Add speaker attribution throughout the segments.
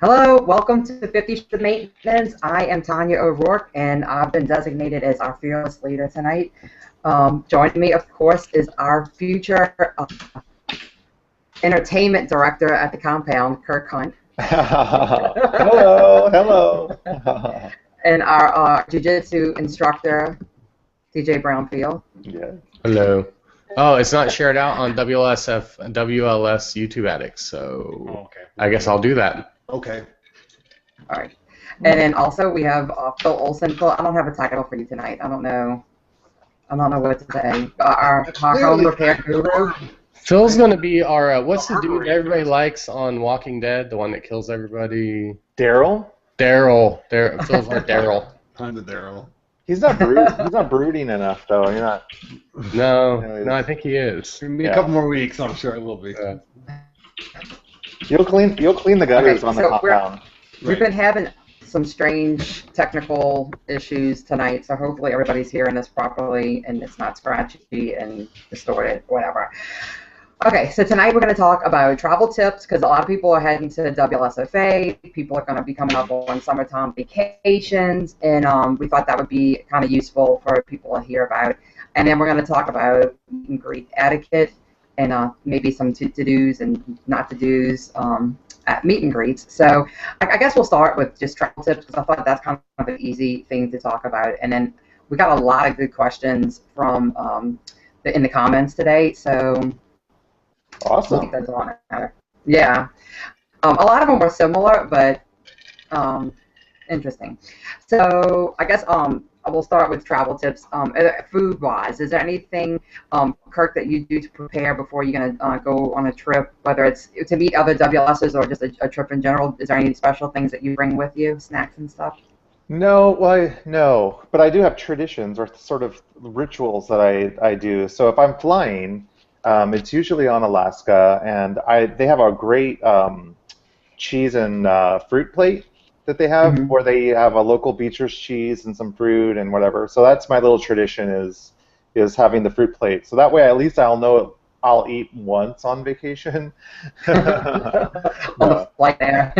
Speaker 1: Hello, welcome to 50 Shades of Maintenance. I am Tanya O'Rourke, and I've been designated as our fearless leader tonight. Joining me, of course, is our future entertainment director at the compound, Kirk Hunt.
Speaker 2: Hello, hello.
Speaker 1: And our jiu-jitsu instructor, TJ Brownfield.
Speaker 2: Yeah.
Speaker 3: Hello. Oh, it's not shared out on WLS YouTube Addicts, so
Speaker 4: Okay.
Speaker 3: I guess I'll do that.
Speaker 4: Okay.
Speaker 1: All right. And then also we have Phil Olson. Phil, I don't have a title for you tonight. I don't know what to say. Our home repair guru.
Speaker 3: Phil's gonna be our what's the dude everybody likes on Walking Dead, the one that kills everybody?
Speaker 2: Daryl?
Speaker 3: Daryl. Phil's our Daryl.
Speaker 4: I'm the Daryl.
Speaker 2: He's not brooding enough though. You're not.
Speaker 3: No, I think he is.
Speaker 4: Give me a couple more weeks, I'm sure it will be.
Speaker 2: You'll clean the gutters on the
Speaker 1: so
Speaker 2: compound.
Speaker 1: We've been having some strange technical issues tonight, so hopefully everybody's hearing this properly and it's not scratchy and distorted, whatever. Okay, so tonight we're going to talk about travel tips because a lot of people are heading to WSFA. People are going to be coming up on summertime vacations, and we thought that would be kind of useful for people to hear about. And then we're going to talk about meet and greet etiquette and maybe some to-dos and not to-dos at meet and greets. So I guess we'll start with just travel tips because I thought that's kind of an easy thing to talk about. And then we got a lot of good questions from in the comments today. So
Speaker 2: Awesome.
Speaker 1: Yeah. A lot of them were similar, but interesting. So I guess we'll start with travel tips. Food-wise, is there anything, Kirk, that you do to prepare before you're going to go on a trip, whether it's to meet other WLSs or just a trip in general? Is there any special things that you bring with you, snacks and stuff?
Speaker 2: No, no, but I do have traditions or sort of rituals that I do. So if I'm flying, it's usually on Alaska, and they have a great cheese and fruit plate that they have, where they have a local Beecher's cheese and some fruit and whatever. So that's my little tradition is having the fruit plate. So that way, at least I'll know I'll eat once on vacation.
Speaker 1: On the flight there.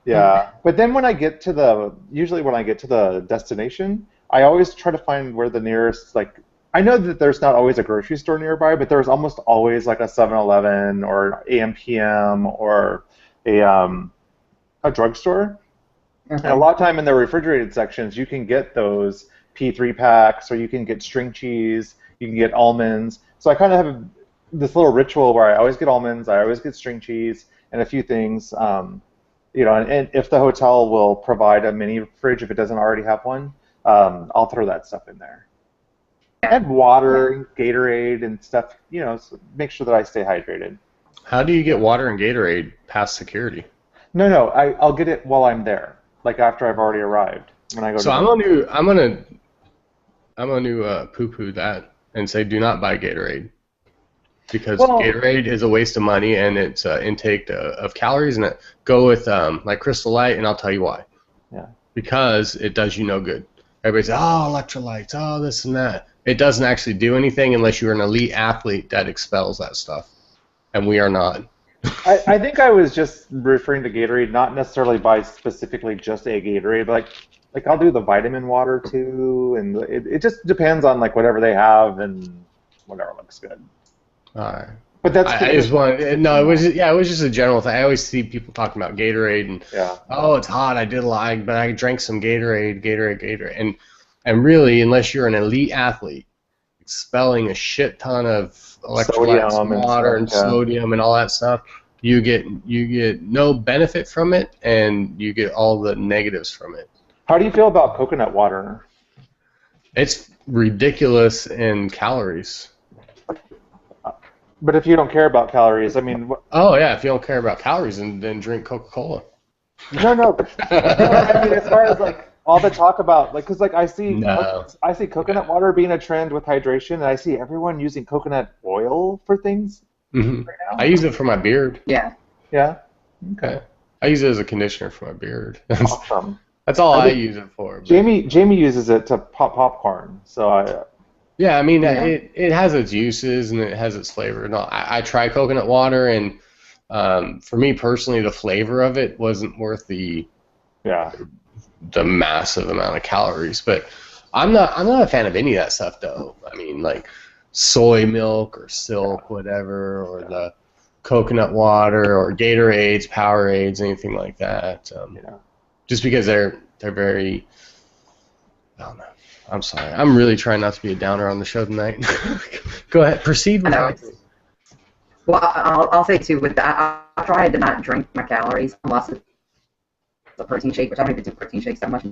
Speaker 2: Yeah. But then when I get to the destination, I always try to find where the nearest, like, I know that there's not always a grocery store nearby, but there's almost always like a 7-Eleven or AM/PM or a drugstore. Okay. And a lot of time in the refrigerated sections, you can get those P3 packs, or you can get string cheese, you can get almonds. So I kind of have this little ritual where I always get almonds, I always get string cheese, and a few things. And if the hotel will provide a mini fridge, if it doesn't already have one, I'll throw that stuff in there. And water, Gatorade, and stuff, so make sure that I stay hydrated.
Speaker 3: How do you get water and Gatorade past security?
Speaker 2: No, I'll get it while I'm there, like after I've already arrived. When I go. So
Speaker 3: I'm gonna poo-poo that and say do not buy Gatorade because Gatorade is a waste of money and it's intake of calories, and go with like Crystal Light, and I'll tell you why.
Speaker 2: Yeah. Because
Speaker 3: it does you no good. Everybody says, oh, electrolytes, oh, this and that. It doesn't actually do anything unless you're an elite athlete that expels that stuff, and we are not.
Speaker 2: I think I was just referring to Gatorade, not necessarily by specifically just a Gatorade, but like I'll do the vitamin water too, and it just depends on like whatever they have and whatever looks good.
Speaker 3: All right.
Speaker 2: But that's
Speaker 3: it was just a general thing. I always see people talking about Gatorade and oh, it's hot. I did lie, but I drank some Gatorade, and really, unless you're an elite athlete, expelling a shit ton of electrolytes, water, and sodium, and all that stuff, you get no benefit from it, and you get all the negatives from it.
Speaker 2: How do you feel about coconut water?
Speaker 3: It's ridiculous in calories.
Speaker 2: But if you don't care about calories, I mean.
Speaker 3: Oh yeah, if you don't care about calories, then drink Coca-Cola.
Speaker 2: No. I mean, as far as like all the talk about, like, because like I see coconut water being a trend with hydration, and I see everyone using coconut oil for things.
Speaker 3: Mm-hmm. Right now. I use it for my beard.
Speaker 1: Yeah.
Speaker 2: Yeah. Okay.
Speaker 3: I use it as a conditioner for my beard.
Speaker 2: Awesome.
Speaker 3: That's all I use it for. But.
Speaker 2: Jamie uses it to pop popcorn, so I.
Speaker 3: Yeah, I mean, it has its uses and it has its flavor. No, I try coconut water, and For me personally, the flavor of it wasn't worth the massive amount of calories. But I'm not a fan of any of that stuff though. I mean, like soy milk or Silk, whatever, or the coconut water or Gatorades, Powerades, anything like that. Just because they're very, I don't know. I'm sorry. I'm really trying not to be a downer on the show tonight. Go ahead. Proceed with that.
Speaker 1: Well, I'll say too, with that, I try to not drink my calories unless it's a protein shake, which I don't even do protein shakes that much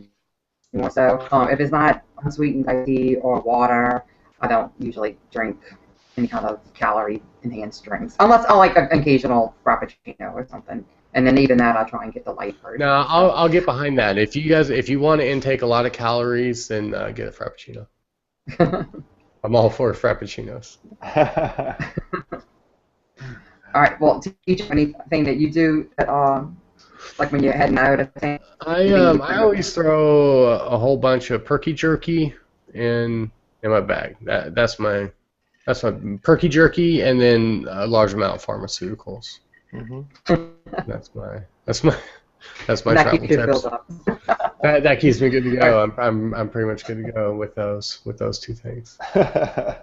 Speaker 1: anymore. So if it's not unsweetened iced tea or water, I don't usually drink any kind of calorie-enhanced drinks, unless I like an occasional frappuccino or something. And then even that, I try and get the light version.
Speaker 3: No, I'll get behind that. If you want to intake a lot of calories, then get a frappuccino. I'm all for frappuccinos.
Speaker 1: All right. Well, teach anything that you do that, like when you're heading out.
Speaker 3: I always throw a whole bunch of perky jerky in my bag. That's my perky jerky, and then a large amount of pharmaceuticals. That's my travel tips. That keeps me good to go. I'm pretty much good to go with those two things.
Speaker 1: All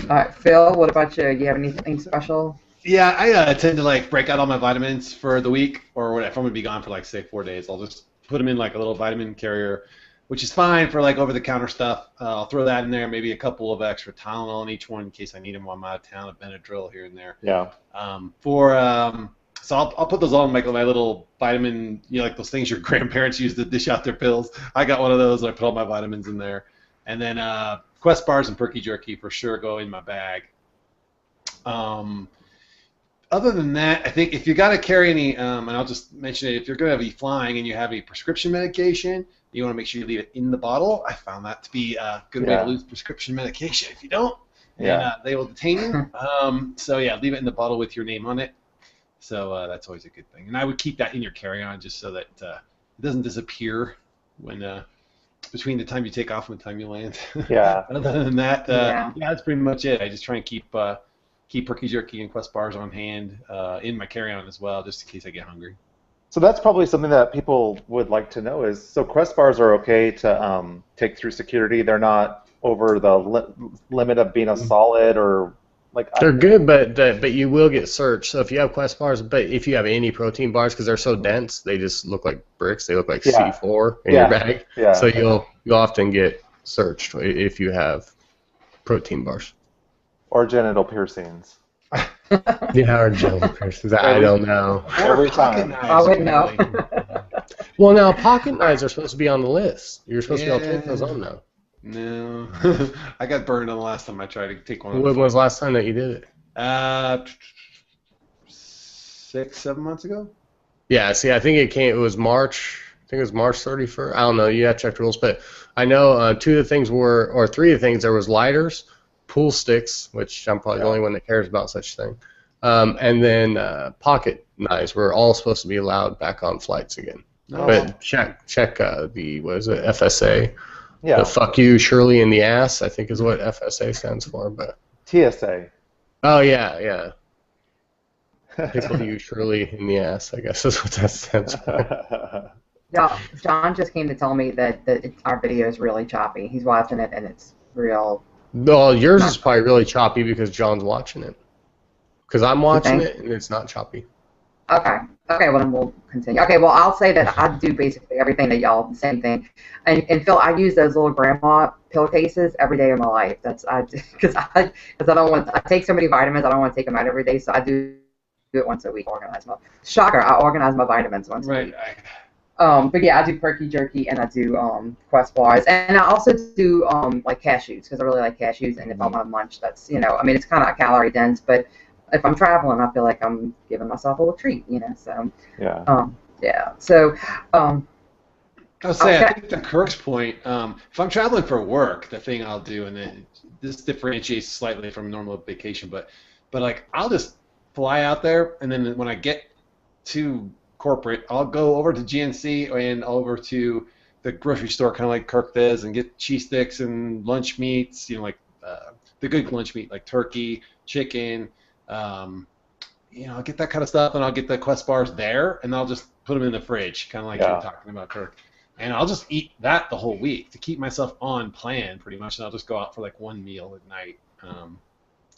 Speaker 1: right, Phil. What about you? Do you have anything special?
Speaker 4: Yeah, I tend to like break out all my vitamins for the week, or if I'm gonna be gone for like say 4 days, I'll just put them in like a little vitamin carrier, which is fine for like over-the-counter stuff. I'll throw that in there, maybe a couple of extra Tylenol in each one in case I need them while I'm out of town, a Benadryl here and there.
Speaker 2: Yeah.
Speaker 4: So I'll put those all in my little vitamin, like those things your grandparents used to dish out their pills. I got one of those, and I put all my vitamins in there. And then Quest bars and perky jerky for sure go in my bag. Other than that, I think if you got to carry any, and I'll just mention it, if you're going to be flying and you have a prescription medication, you want to make sure you leave it in the bottle. I found that to be a good way to lose prescription medication. If you don't, they will detain you. So yeah, leave it in the bottle with your name on it. So that's always a good thing. And I would keep that in your carry-on just so that it doesn't disappear when between the time you take off and the time you land.
Speaker 2: Yeah.
Speaker 4: Other than that, that's pretty much it. I just try and keep perky jerky and Quest bars on hand in my carry-on as well, just in case I get hungry.
Speaker 2: So that's probably something that people would like to know is, so Quest bars are okay to take through security. They're not over the limit of being a solid or like.
Speaker 3: They're good, but you will get searched. So if you have Quest bars, but if you have any protein bars, because they're so dense, they just look like bricks. They look like C4 in your bag. Yeah. So you'll often get searched if you have protein bars.
Speaker 2: Or genital piercings.
Speaker 3: Yeah, or genital piercings. I don't know.
Speaker 2: Every time.
Speaker 1: I wouldn't know.
Speaker 3: Well, now, pocket knives are supposed to be on the list. You're supposed to be able to take those on now.
Speaker 4: No. I got burned on the last time I tried to take one.
Speaker 3: When was the last time that you did it?
Speaker 4: 6, 7 months ago?
Speaker 3: Yeah, see, it was March 31st. I don't know. You have to check the rules. But I know 3 of the things, there was lighters, pool sticks, which I'm probably the only one that cares about such thing, and then pocket knives were all supposed to be allowed back on flights again. Oh. But check the, what is it, FSA? Yeah. The fuck you, Shirley in the ass, I think is what FSA stands for. But
Speaker 2: TSA.
Speaker 3: Oh, yeah. Tickle you, Shirley in the ass, I guess is what that stands for.
Speaker 1: Yeah, John just came to tell me that our video is really choppy. He's watching it, and it's real.
Speaker 3: No, yours is probably really choppy because John's watching it. Because I'm watching it, and it's not choppy.
Speaker 1: Okay, well, then we'll continue. Okay, well, I'll say that I do basically everything that y'all, the same thing. And Phil, I use those little grandma pillowcases every day of my life. Because I don't want, I take so many vitamins, I don't want to take them out every day, so I do it once a week. Shocker, I organize my vitamins once a week. But yeah, I do perky jerky and I do Quest bars, and I also do like cashews because I really like cashews. And if I want to munch, that's it's kind of calorie dense, but if I'm traveling, I feel like I'm giving myself a little treat, So So
Speaker 4: I'll say I think to Kirk's point, if I'm traveling for work, the thing I'll do, and then this differentiates slightly from normal vacation, but like I'll just fly out there, and then when I get to corporate, I'll go over to GNC and over to the grocery store, kind of like Kirk does, and get cheese sticks and lunch meats, like the good lunch meat, like turkey, chicken, I'll get that kind of stuff, and I'll get the Quest bars there, and I'll just put them in the fridge, kind of like you were talking about, Kirk. And I'll just eat that the whole week to keep myself on plan, pretty much, and I'll just go out for like one meal at night.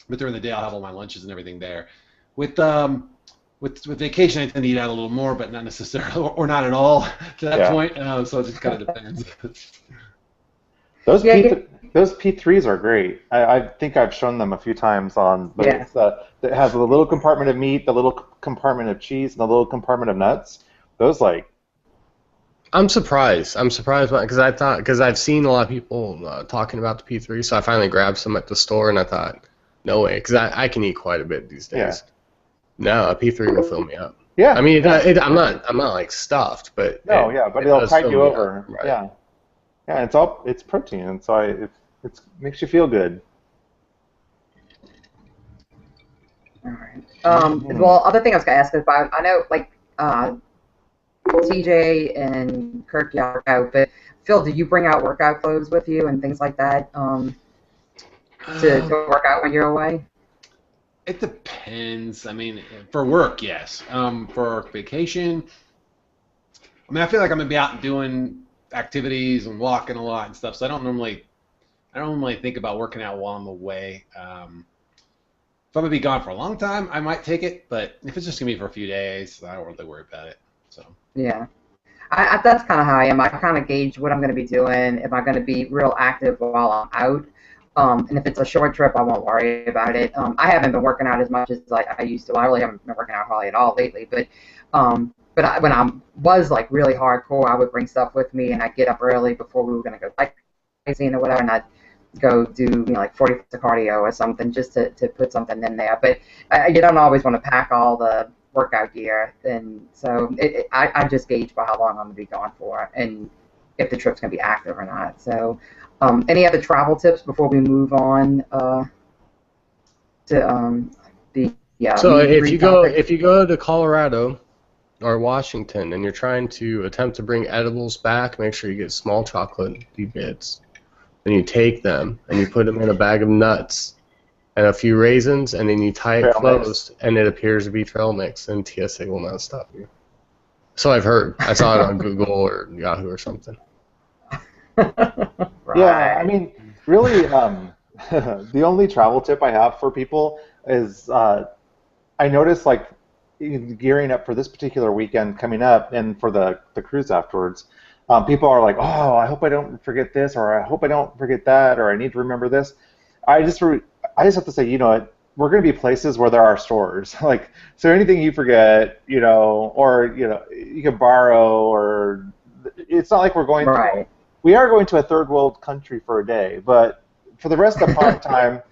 Speaker 4: But during the day, I'll have all my lunches and everything there. With vacation, I tend to eat out a little more, but not necessarily, or not at all to that point. So it just kind of depends.
Speaker 2: Those P3s are great. I think I've shown them a few times on. But it has the little compartment of meat, the little compartment of cheese, and the little compartment of nuts. Those I'm
Speaker 3: surprised because I've seen a lot of people talking about the P3, so I finally grabbed some at the store, and I thought, no way, because I can eat quite a bit these days. No, a P3 will fill me up.
Speaker 2: Yeah.
Speaker 3: I mean, I'm not like stuffed, but
Speaker 2: but it'll tide you over. Right. Yeah. Yeah, it's protein, and so it makes you feel good.
Speaker 1: All right. Well, other thing I was gonna ask is about, I know like TJ and Kirk work out, but Phil, do you bring out workout clothes with you and things like that to work out when you're away?
Speaker 4: It depends. I mean, for work, yes. For vacation, I mean, I feel like I'm gonna be out and doing activities and walking a lot and stuff, so I don't normally think about working out while I'm away. If I'm gonna be gone for a long time, I might take it, but if it's just gonna be for a few days, I don't really worry about it. So
Speaker 1: yeah, that's kind of how I am. I kind of gauge what I'm gonna be doing. Am I gonna be real active while I'm out? And if it's a short trip, I won't worry about it. I haven't been working out as much as I used to. I really haven't been working out hardly at all lately, but when I was like really hardcore, I would bring stuff with me, and I'd get up early before we were gonna go hiking or whatever, and I'd go do like 40 minutes of cardio or something just to put something in there. But you don't always want to pack all the workout gear, and so I just gauge by how long I'm gonna be gone for, and if the trip's gonna be active or not. So, any other travel tips before we move on to the
Speaker 3: So if you go to Colorado or Washington and you're trying to attempt to bring edibles back, make sure you get small chocolate bits. Then you take them and you put them in a bag of nuts and a few raisins, and then you tie it closed, and it appears to be trail mix, and TSA will not stop you. So I've heard. I saw it on Google or Yahoo or something.
Speaker 1: Right.
Speaker 2: Yeah, I mean, really, the only travel tip I have for people is I noticed like gearing up for this particular weekend coming up and for the cruise afterwards, people are like, oh, I hope I don't forget this, or I hope I don't forget that, or I need to remember this. I just have to say, you know what, we're going to be places where there are stores. Like, so anything you forget, or, you can borrow, or it's not like we're going to, we are going to a third world country for a day, but for the rest of the time,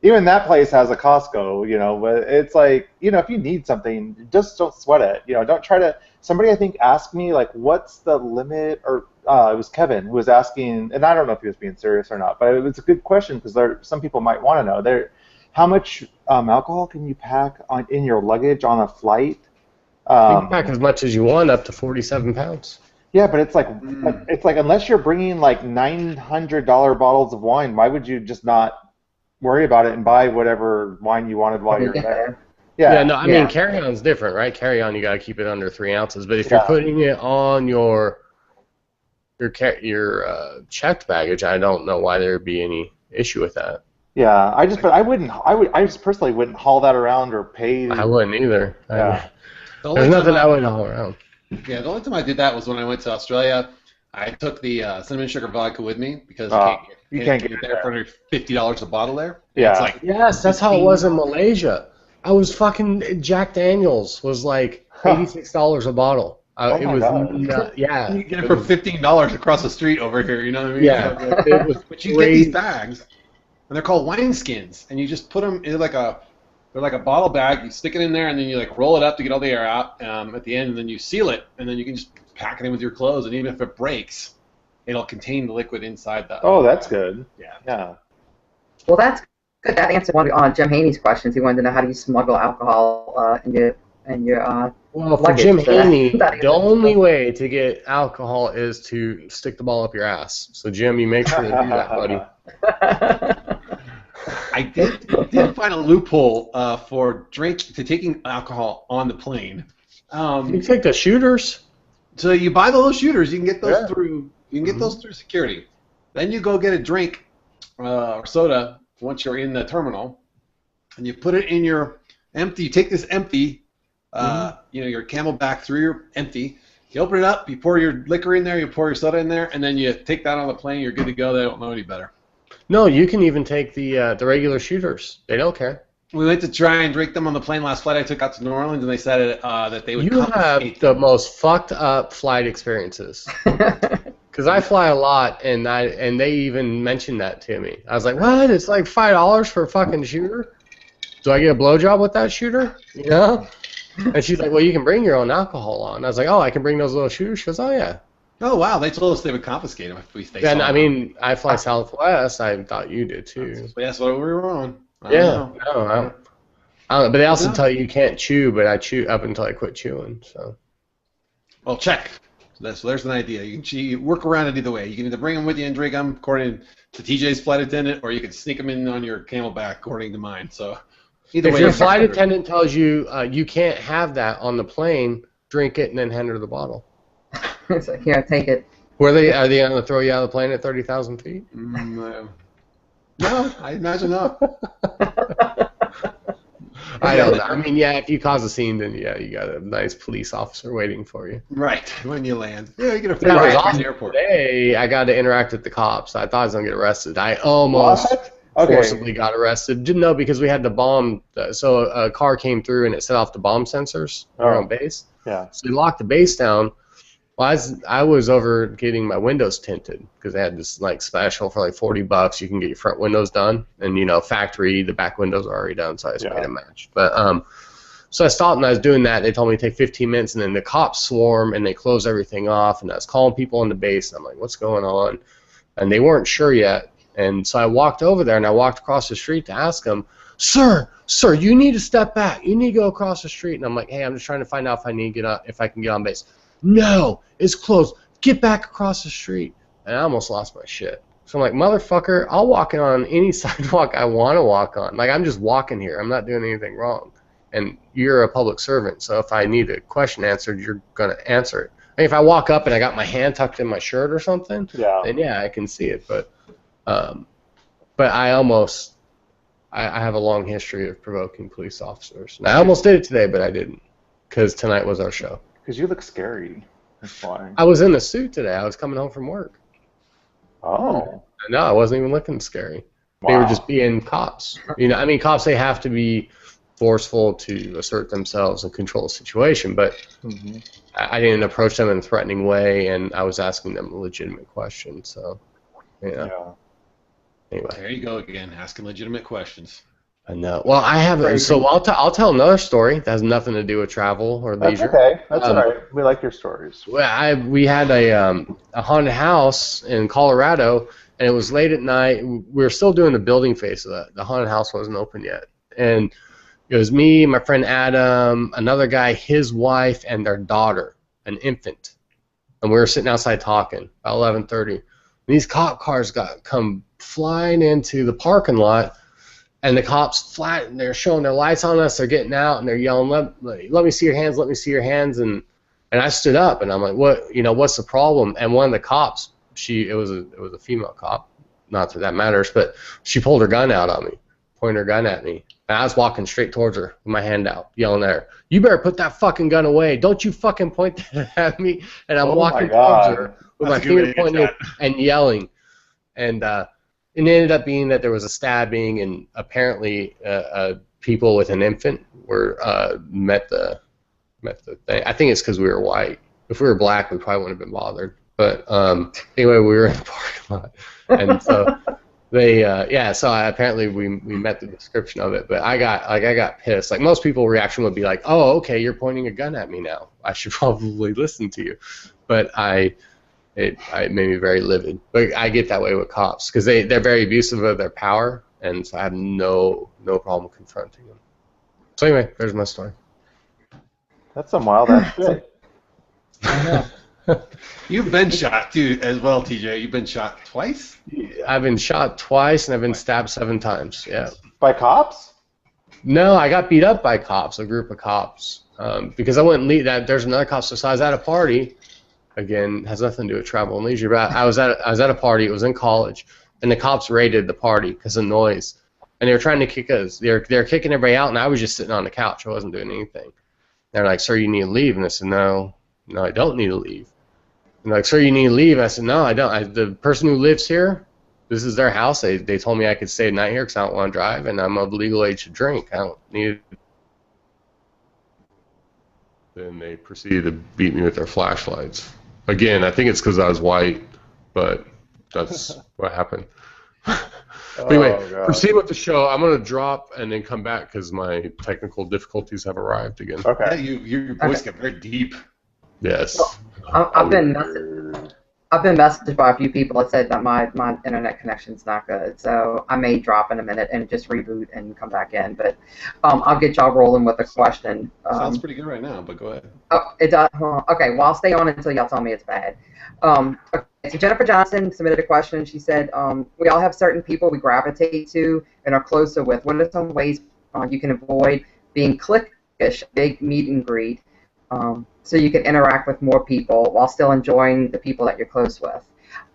Speaker 2: even that place has a Costco, but it's like, if you need something, just don't sweat it. Don't try to, somebody I think asked me, like, what's the limit, or it was Kevin who was asking, and I don't know if he was being serious or not, but it was a good question because some people might want to know. How much alcohol can you pack in your luggage on a flight?
Speaker 3: You can pack as much as you want, up to 47 pounds.
Speaker 2: Yeah, but it's like unless you're bringing like $900 bottles of wine, why would you just not worry about it and buy whatever wine you wanted while you're there?
Speaker 3: Yeah, no, I mean, carry-on's different, right? Carry-on, you got to keep it under 3 ounces. But if you're putting it on your checked baggage, I don't know why there would be any issue with that.
Speaker 2: Yeah, I just personally wouldn't haul that around or pay.
Speaker 3: I wouldn't either.
Speaker 2: Yeah.
Speaker 3: There's nothing I wouldn't haul around.
Speaker 4: Yeah, the only time I did that was when I went to Australia. I took the cinnamon sugar vodka with me because you can't get it there for under $50 a bottle there.
Speaker 2: Yeah.
Speaker 4: It's like
Speaker 3: yes, that's how it was in Malaysia. I was fucking Jack Daniels was like $86 a bottle. It was yeah.
Speaker 4: You get it for $15 across the street over here. You know what I mean?
Speaker 3: Yeah. It was
Speaker 4: but you get these bags, and they're called wine skins, and you just put them in they're like a bottle bag. You stick it in there, and then you like roll it up to get all the air out at the end, and then you seal it, and then you can just pack it in with your clothes, and even if it breaks, it'll contain the liquid inside the.
Speaker 2: Oh, that's good.
Speaker 4: Yeah.
Speaker 1: Well, that's good. That answered one of Jim Haney's questions. He wanted to know how do you smuggle alcohol in your
Speaker 3: Well, for Jim Haney, the only way to get alcohol is to stick the ball up your ass. So, Jim, you make sure to do that, buddy.
Speaker 4: I did find a loophole for taking alcohol on the plane.
Speaker 3: You take the shooters.
Speaker 4: So you buy the little shooters. You can get those through. You can get those through security. Then you go get a drink or soda once you're in the terminal, and you put it in your empty. You take this empty, your Camelback through your empty. You open it up. You pour your liquor in there. You pour your soda in there, and then you take that on the plane. You're good to go. They don't know any better.
Speaker 3: No, you can even take the regular shooters. They don't care.
Speaker 4: We went to try and drink them on the plane last flight I took out to New Orleans, and they said that they would confiscate
Speaker 3: have the most fucked up flight experiences. Because I fly a lot, and they even mentioned that to me. I was like, what? It's like $5 for a fucking shooter? Do I get a blowjob with that shooter? You know? And she's like, well, you can bring your own alcohol on. I was like, oh, I can bring those little shooters? She goes, oh, yeah.
Speaker 4: Oh, wow. They told us they would confiscate them if we stay.
Speaker 3: And I mean, I fly Southwest. I thought you did, too.
Speaker 4: That's what we were on.
Speaker 3: I don't know. But they also tell you can't chew, but I chew up until I quit chewing. So.
Speaker 4: Well, check. So there's an idea. You can work around it either way. You can either bring them with you and drink them, according to TJ's flight attendant, or you can sneak them in on your Camelback, according to mine. So either way.
Speaker 3: If your flight attendant tells you you can't have that on the plane, drink it and then hand her the bottle.
Speaker 1: It's like, here, take it.
Speaker 3: Are they going to throw you out of the plane at 30,000 feet?
Speaker 4: No, I imagine not.
Speaker 3: I don't know. I mean, yeah, if you cause a scene, then yeah, you got a nice police officer waiting for you.
Speaker 4: Right, when you land. Yeah, you get a free
Speaker 3: ride
Speaker 4: from the airport.
Speaker 3: Today, I got to interact with the cops. I thought I was going to get arrested. I almost forcibly got arrested. Didn't know because we had the bomb. So a car came through and it set off the bomb sensors on base.
Speaker 2: Yeah.
Speaker 3: So we locked the base down. Well, I was over getting my windows tinted because they had this like special for like $40. You can get your front windows done, and factory the back windows are already done, so I just made a match. But so I stopped and I was doing that. They told me to take 15 minutes, and then the cops swarm and they close everything off. And I was calling people on the base, and I'm like, "What's going on?" And they weren't sure yet. And so I walked over there and I walked across the street to ask them, "Sir, you need to step back. You need to go across the street." And I'm like, "Hey, I'm just trying to find out if I can get on base." "No, it's closed. Get back across the street." And I almost lost my shit. So I'm like, motherfucker, I'll walk on any sidewalk I want to walk on. Like, I'm just walking here. I'm not doing anything wrong. And you're a public servant, so if I need a question answered, you're going to answer it. I mean, if I walk up and I got my hand tucked in my shirt or something, then yeah, I can see it. But I have a long history of provoking police officers. And I almost did it today, but I didn't, because tonight was our show.
Speaker 2: Because you look scary. That's why.
Speaker 3: I was in a suit today. I was coming home from work.
Speaker 2: Oh.
Speaker 3: No, I wasn't even looking scary.
Speaker 2: Wow.
Speaker 3: They were just being cops. Cops, they have to be forceful to assert themselves and control the situation, but I didn't approach them in a threatening way, and I was asking them legitimate questions. So, yeah. Anyway.
Speaker 4: There you go again, asking legitimate questions.
Speaker 3: I know. Well, I haven't. So I'll tell another story that has nothing to do with travel or leisure.
Speaker 2: That's okay. That's all right. We like your stories.
Speaker 3: Well, we had a haunted house in Colorado, and it was late at night. We were still doing the building phase of that. The haunted house wasn't open yet, and it was me, my friend Adam, another guy, his wife, and their daughter, an infant, and we were sitting outside talking about 11:30. These cop cars come flying into the parking lot. And the cops they're showing their lights on us. They're getting out and they're yelling, "Let me see your hands! Let me see your hands!" And I stood up and I'm like, what's the problem? And one of the cops, it was a female cop, not that that matters, but she pulled her gun out on me, pointed her gun at me, and I was walking straight towards her with my hand out, yelling at her, "You better put that fucking gun away! Don't you fucking point that at me!" And I'm walking towards her with my finger pointing and yelling, and it ended up being that there was a stabbing, and apparently people with an infant met the thing. I think it's because we were white. If we were black, we probably wouldn't have been bothered. But anyway, we were in the parking lot, and so apparently we met the description of it. But I got pissed. Like most people's reaction would be like, "Oh, okay, you're pointing a gun at me now. I should probably listen to you." But it made me very livid. But I get that way with cops because they're very abusive of their power, and so I have no problem confronting them. So anyway, there's my story.
Speaker 2: That's some wild ass shit.
Speaker 1: I know.
Speaker 4: You've been shot too, as well, TJ. You've been shot twice.
Speaker 3: I've been shot twice and I've been stabbed 7 times. Yeah.
Speaker 2: By cops?
Speaker 3: No, I got beat up by cops, a group of cops, because I wouldn't leave. That there's another cop. So I was at a party. Again, has nothing to do with travel and leisure. But I was at a party. It was in college, and the cops raided the party because of noise, and they were trying to kick us. They're kicking everybody out, and I was just sitting on the couch. I wasn't doing anything. They're like, "Sir, you need to leave," and I said, "No, I don't need to leave." And they're like, "Sir, you need to leave." I said, "No, I don't. The person who lives here, this is their house. They told me I could stay the night here because I don't want to drive, and I'm of legal age to drink. I don't need it." Then they proceeded to beat me with their flashlights. Again, I think it's because I was white, but that's what happened. Anyway, proceed with the show. I'm going to drop and then come back because my technical difficulties have arrived again.
Speaker 2: Okay.
Speaker 4: Yeah, your voice got very deep.
Speaker 3: Yes.
Speaker 1: I've been messaged by a few people that said that my internet connection's not good, so I may drop in a minute and just reboot and come back in. But I'll get y'all rolling with the question.
Speaker 4: Sounds pretty good right now, but go ahead.
Speaker 1: Oh, it does. Okay, well, I'll stay on until y'all tell me it's bad. Okay, so Jennifer Johnson submitted a question. She said, we all have certain people we gravitate to and are closer with. What are some ways you can avoid being cliquish, big meet and greet, so you can interact with more people while still enjoying the people that you're close with?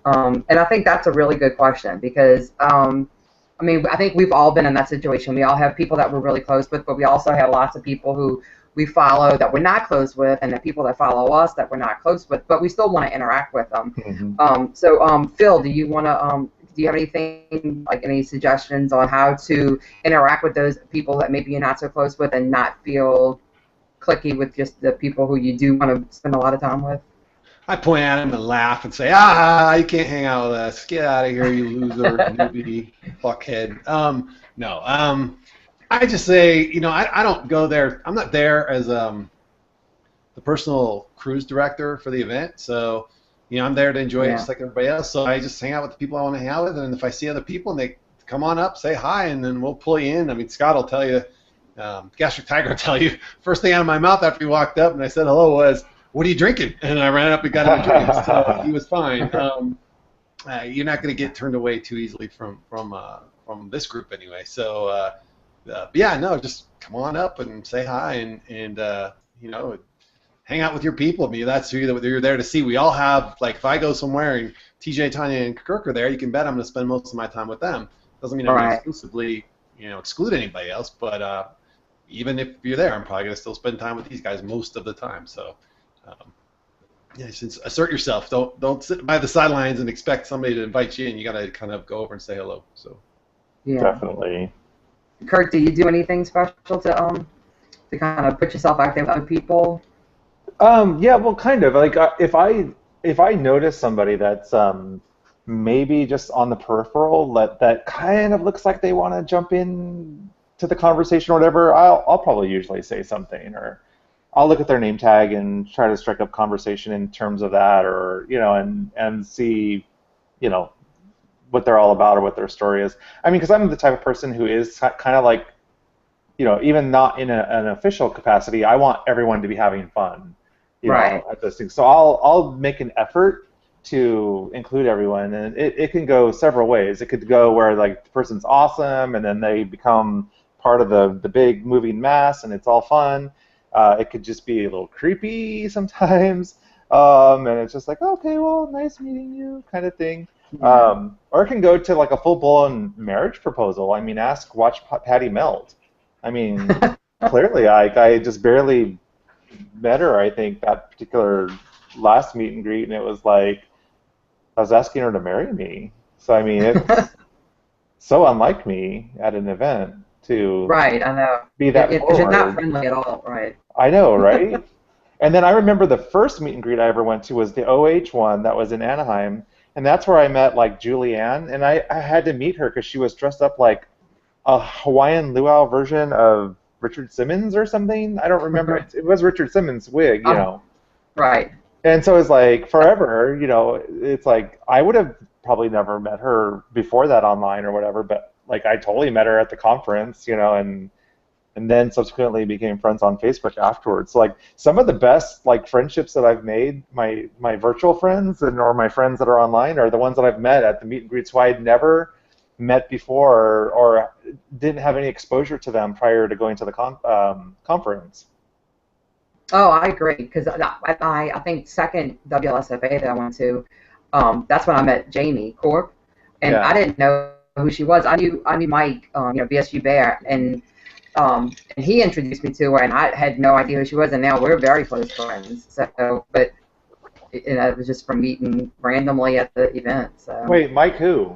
Speaker 1: And I think that's a really good question because, I think we've all been in that situation. We all have people that we're really close with, but we also have lots of people who we follow that we're not close with, and the people that follow us that we're not close with, but we still want to interact with them. Mm-hmm. Phil, do you have anything, like any suggestions on how to interact with those people that maybe you're not so close with and not feel clicky with just the people who you do want to spend a lot of time with?
Speaker 4: I point at him and laugh and say, you can't hang out with us. Get out of here, you loser, newbie, fuckhead. I just say, I don't go there. I'm not there as the personal cruise director for the event. So, I'm there to enjoy it just like everybody else. So I just hang out with the people I want to hang out with. And if I see other people and they come on up, say hi, and then we'll pull you in. I mean, Scott will tell you, Gastric Tiger will tell you, first thing out of my mouth after he walked up and I said hello was, "What are you drinking?" And I ran up and got him a drink. So he was fine. You're not going to get turned away too easily from this group anyway. So, just come on up and say hi and hang out with your people. I mean, that's who you're there to see. We all have, like, if I go somewhere and TJ, Tanya, and Kirk are there, you can bet I'm going to spend most of my time with them. Doesn't mean I'm going to exclusively, exclude anybody else, but even if you're there, I'm probably going to still spend time with these guys most of the time. So, assert yourself. Don't sit by the sidelines and expect somebody to invite you in. You got to kind of go over and say hello. So,
Speaker 2: definitely.
Speaker 1: Kurt, do you do anything special to kind of put yourself out there with other people?
Speaker 2: Well, kind of. Like if I notice somebody that's maybe just on the peripheral that kind of looks like they want to jump in to the conversation or whatever, I'll probably usually say something, or I'll look at their name tag and try to strike up conversation in terms of that, or and see, what they're all about or what their story is. I mean, because I'm the type of person who is kind of like, even not in an official capacity, I want everyone to be having fun, at those things. So I'll make an effort to include everyone, and it can go several ways. It could go where, like, the person's awesome, and then they become part of the big moving mass, and it's all fun. It could just be a little creepy sometimes, and it's just like, okay, well, nice meeting you, kind of thing. Or it can go to, like, a full-blown marriage proposal. I mean, watch Patty melt. I mean, clearly, I just barely met her, I think, that particular last meet and greet, and it was like I was asking her to marry me. So, I mean, it's so unlike me at an event to
Speaker 1: I know.
Speaker 2: Be that forward.
Speaker 1: You're not friendly at all, right?
Speaker 2: I know, right? And then I remember the first meet and greet I ever went to was the OH one that was in Anaheim, and that's where I met, like, Julianne, and I had to meet her because she was dressed up like a Hawaiian luau version of Richard Simmons or something. I don't remember. It was Richard Simmons' wig,
Speaker 1: Right.
Speaker 2: And so it's like forever, it's like I would have probably never met her before that online or whatever, but, like, I totally met her at the conference, and and then subsequently became friends on Facebook afterwards. So, like, some of the best like friendships that I've made, my virtual friends or my friends that are online, are the ones that I've met at the meet and greets who I had never met before or didn't have any exposure to them prior to going to the conference.
Speaker 1: Oh, I agree, because I think second WLSFA that I went to, that's when I met Jamie Corp, and I didn't know who she was. I knew Mike, BSU Bear, and he introduced me to her, and I had no idea who she was, and now we're very close friends. So, but it was just from meeting randomly at the event. So.
Speaker 2: Wait, Mike who?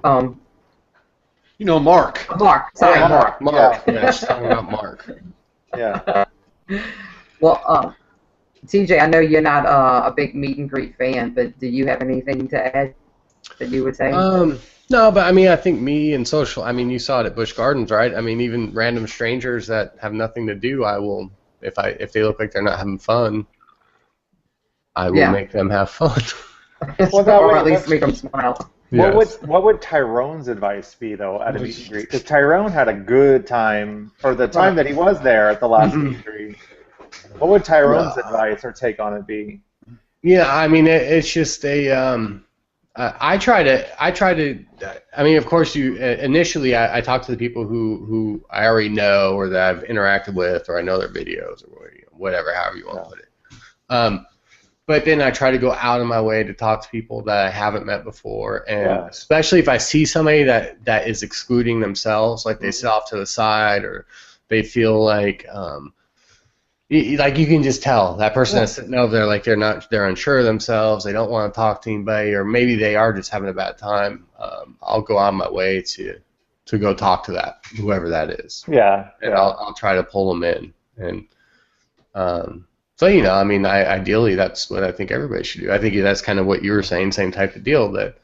Speaker 4: Mark.
Speaker 1: Mark. Sorry,
Speaker 2: Mark.
Speaker 3: Yeah, she's talking about Mark.
Speaker 2: Yeah.
Speaker 1: Well, TJ, I know you're not a big meet and greet fan, but do you have anything to add that you would say?
Speaker 3: No, but I mean, I think me and social. I mean, you saw it at Busch Gardens, right? I mean, even random strangers that have nothing to do, I will, if they look like they're not having fun, I will make them have fun.
Speaker 1: Or at least make them smile.
Speaker 2: What would Tyrone's advice be, though, at a meet and greet? Because Tyrone had a good time, for the time that he was there at the last meet and greet. What would Tyrone's advice or take on it be?
Speaker 3: Yeah, I mean, it's just I try to. I mean, of course, initially I talk to the people who I already know or that I've interacted with, or I know their videos, or whatever, however you want to put it. But then I try to go out of my way to talk to people that I haven't met before, and especially if I see somebody that is excluding themselves, like they sit off to the side, or they feel like you can just tell that person that's sitting over there, like they're unsure of themselves, they don't want to talk to anybody, or maybe they are just having a bad time. I'll go out of my way to go talk to whoever that is.
Speaker 2: Yeah.
Speaker 3: And I'll try to pull them in, and so I mean, ideally that's what I think everybody should do. I think that's kind of what you were saying, same type of deal. That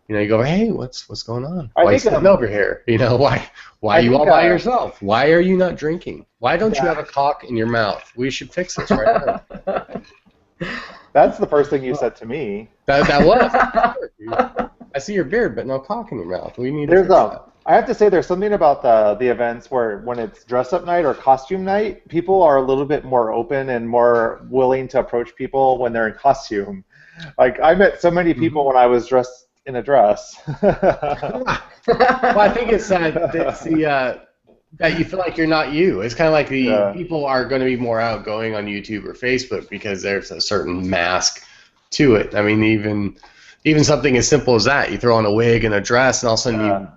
Speaker 3: you go, hey, what's going on? Why are you sitting over here? Why are you all by yourself? Why are you not drinking? Why don't you have a cock in your mouth? We should fix this right now.
Speaker 2: That's the first thing you said to me.
Speaker 3: That was. I see your beard, but no cock in your mouth. We need to fix that.
Speaker 2: I have to say, there's something about the events where when it's dress-up night or costume night, people are a little bit more open and more willing to approach people when they're in costume. Like, I met so many people when I was dressed in a dress.
Speaker 3: Well, I think it's that you feel like you're not you. It's kind of like people are going to be more outgoing on YouTube or Facebook because there's a certain mask to it. I mean, even something as simple as that, you throw on a wig and a dress, and all of a sudden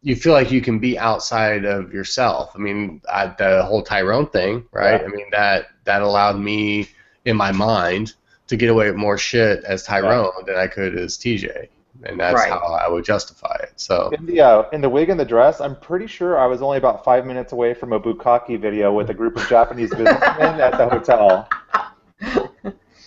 Speaker 3: you feel like you can be outside of yourself. I mean, the whole Tyrone thing, right? I mean, that allowed me in my mind to get away with more shit as Tyrone than I could as TJ, and that's how I would justify it. So
Speaker 2: in the wig and the dress, I'm pretty sure I was only about 5 minutes away from a bukkake video with a group of Japanese businessmen at the hotel.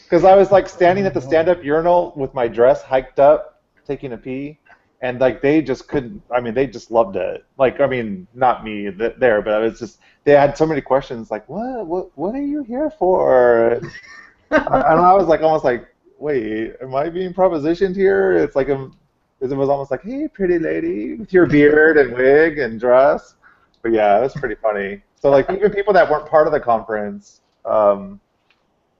Speaker 2: Because I was like standing at the stand-up urinal with my dress hiked up, taking a pee, and like they just couldn't. I mean, they just loved it. Like, I mean, not me there, but it was just they had so many questions. Like, what are you here for? And I was like, almost like, wait, am I being propositioned here? It's like it was almost like, hey, pretty lady, with your beard and wig and dress. But yeah, it was pretty funny. So like even people that weren't part of the conference.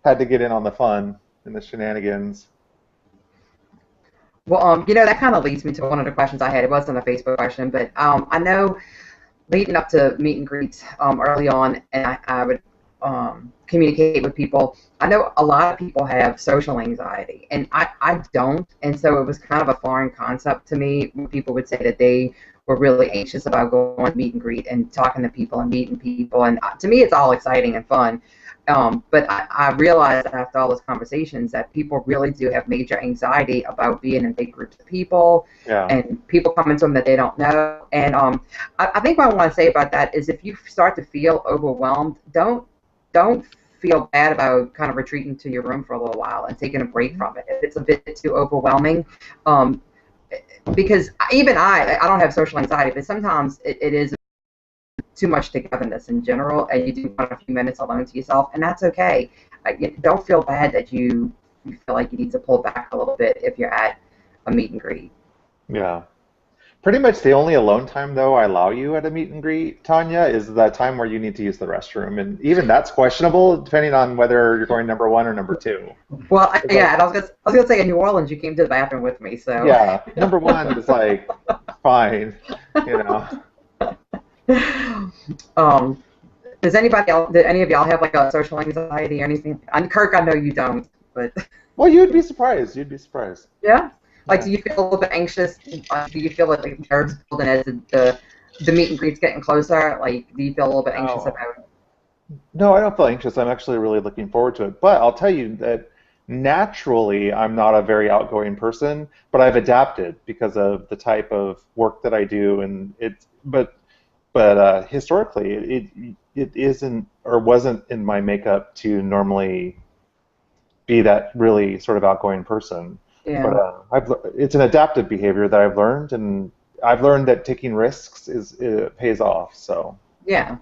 Speaker 2: Had to get in on the fun and the shenanigans.
Speaker 1: Well, that kind of leads me to one of the questions I had. It wasn't a Facebook question, but I know leading up to meet and greets early on, and I would communicate with people. I know a lot of people have social anxiety, and I don't, and so it was kind of a foreign concept to me when people would say that they were really anxious about going to meet and greet and talking to people and meeting people, and to me it's all exciting and fun. But I realized after all those conversations that people really do have major anxiety about being in big groups of people and people coming to them that they don't know. And I think what I want to say about that is if you start to feel overwhelmed, don't feel bad about kind of retreating to your room for a little while and taking a break from it if it's a bit too overwhelming. Because even I don't have social anxiety, but sometimes it is too much togetherness in general, and you do want a few minutes alone to yourself, and that's okay. Don't feel bad that you feel like you need to pull back a little bit if you're at a meet and greet.
Speaker 2: Yeah. Pretty much the only alone time, though, I allow you at a meet and greet, Tanya, is the time where you need to use the restroom. And even that's questionable, depending on whether you're going number 1 or number 2.
Speaker 1: Well, yeah, and I was gonna say in New Orleans you came to the bathroom with me, so.
Speaker 2: Yeah, number 1 is like, fine, you know.
Speaker 1: Does anybody else, did any of y'all have like a social anxiety or anything? And Kirk, I know you don't, but.
Speaker 2: Well, you'd be surprised. You'd be surprised.
Speaker 1: Yeah? Like, do you feel a little bit anxious? Do you feel like nerves building as the meet and greet's getting closer? Like, do you feel a little bit anxious about it?
Speaker 2: No, I don't feel anxious. I'm actually really looking forward to it. But I'll tell you that naturally, I'm not a very outgoing person, but I've adapted because of the type of work that I do, and but historically, it isn't or wasn't in my makeup to normally be that really sort of outgoing person.
Speaker 1: Yeah.
Speaker 2: But it's an adaptive behavior that I've learned, and I've learned that taking risks pays off. So.
Speaker 1: Yeah.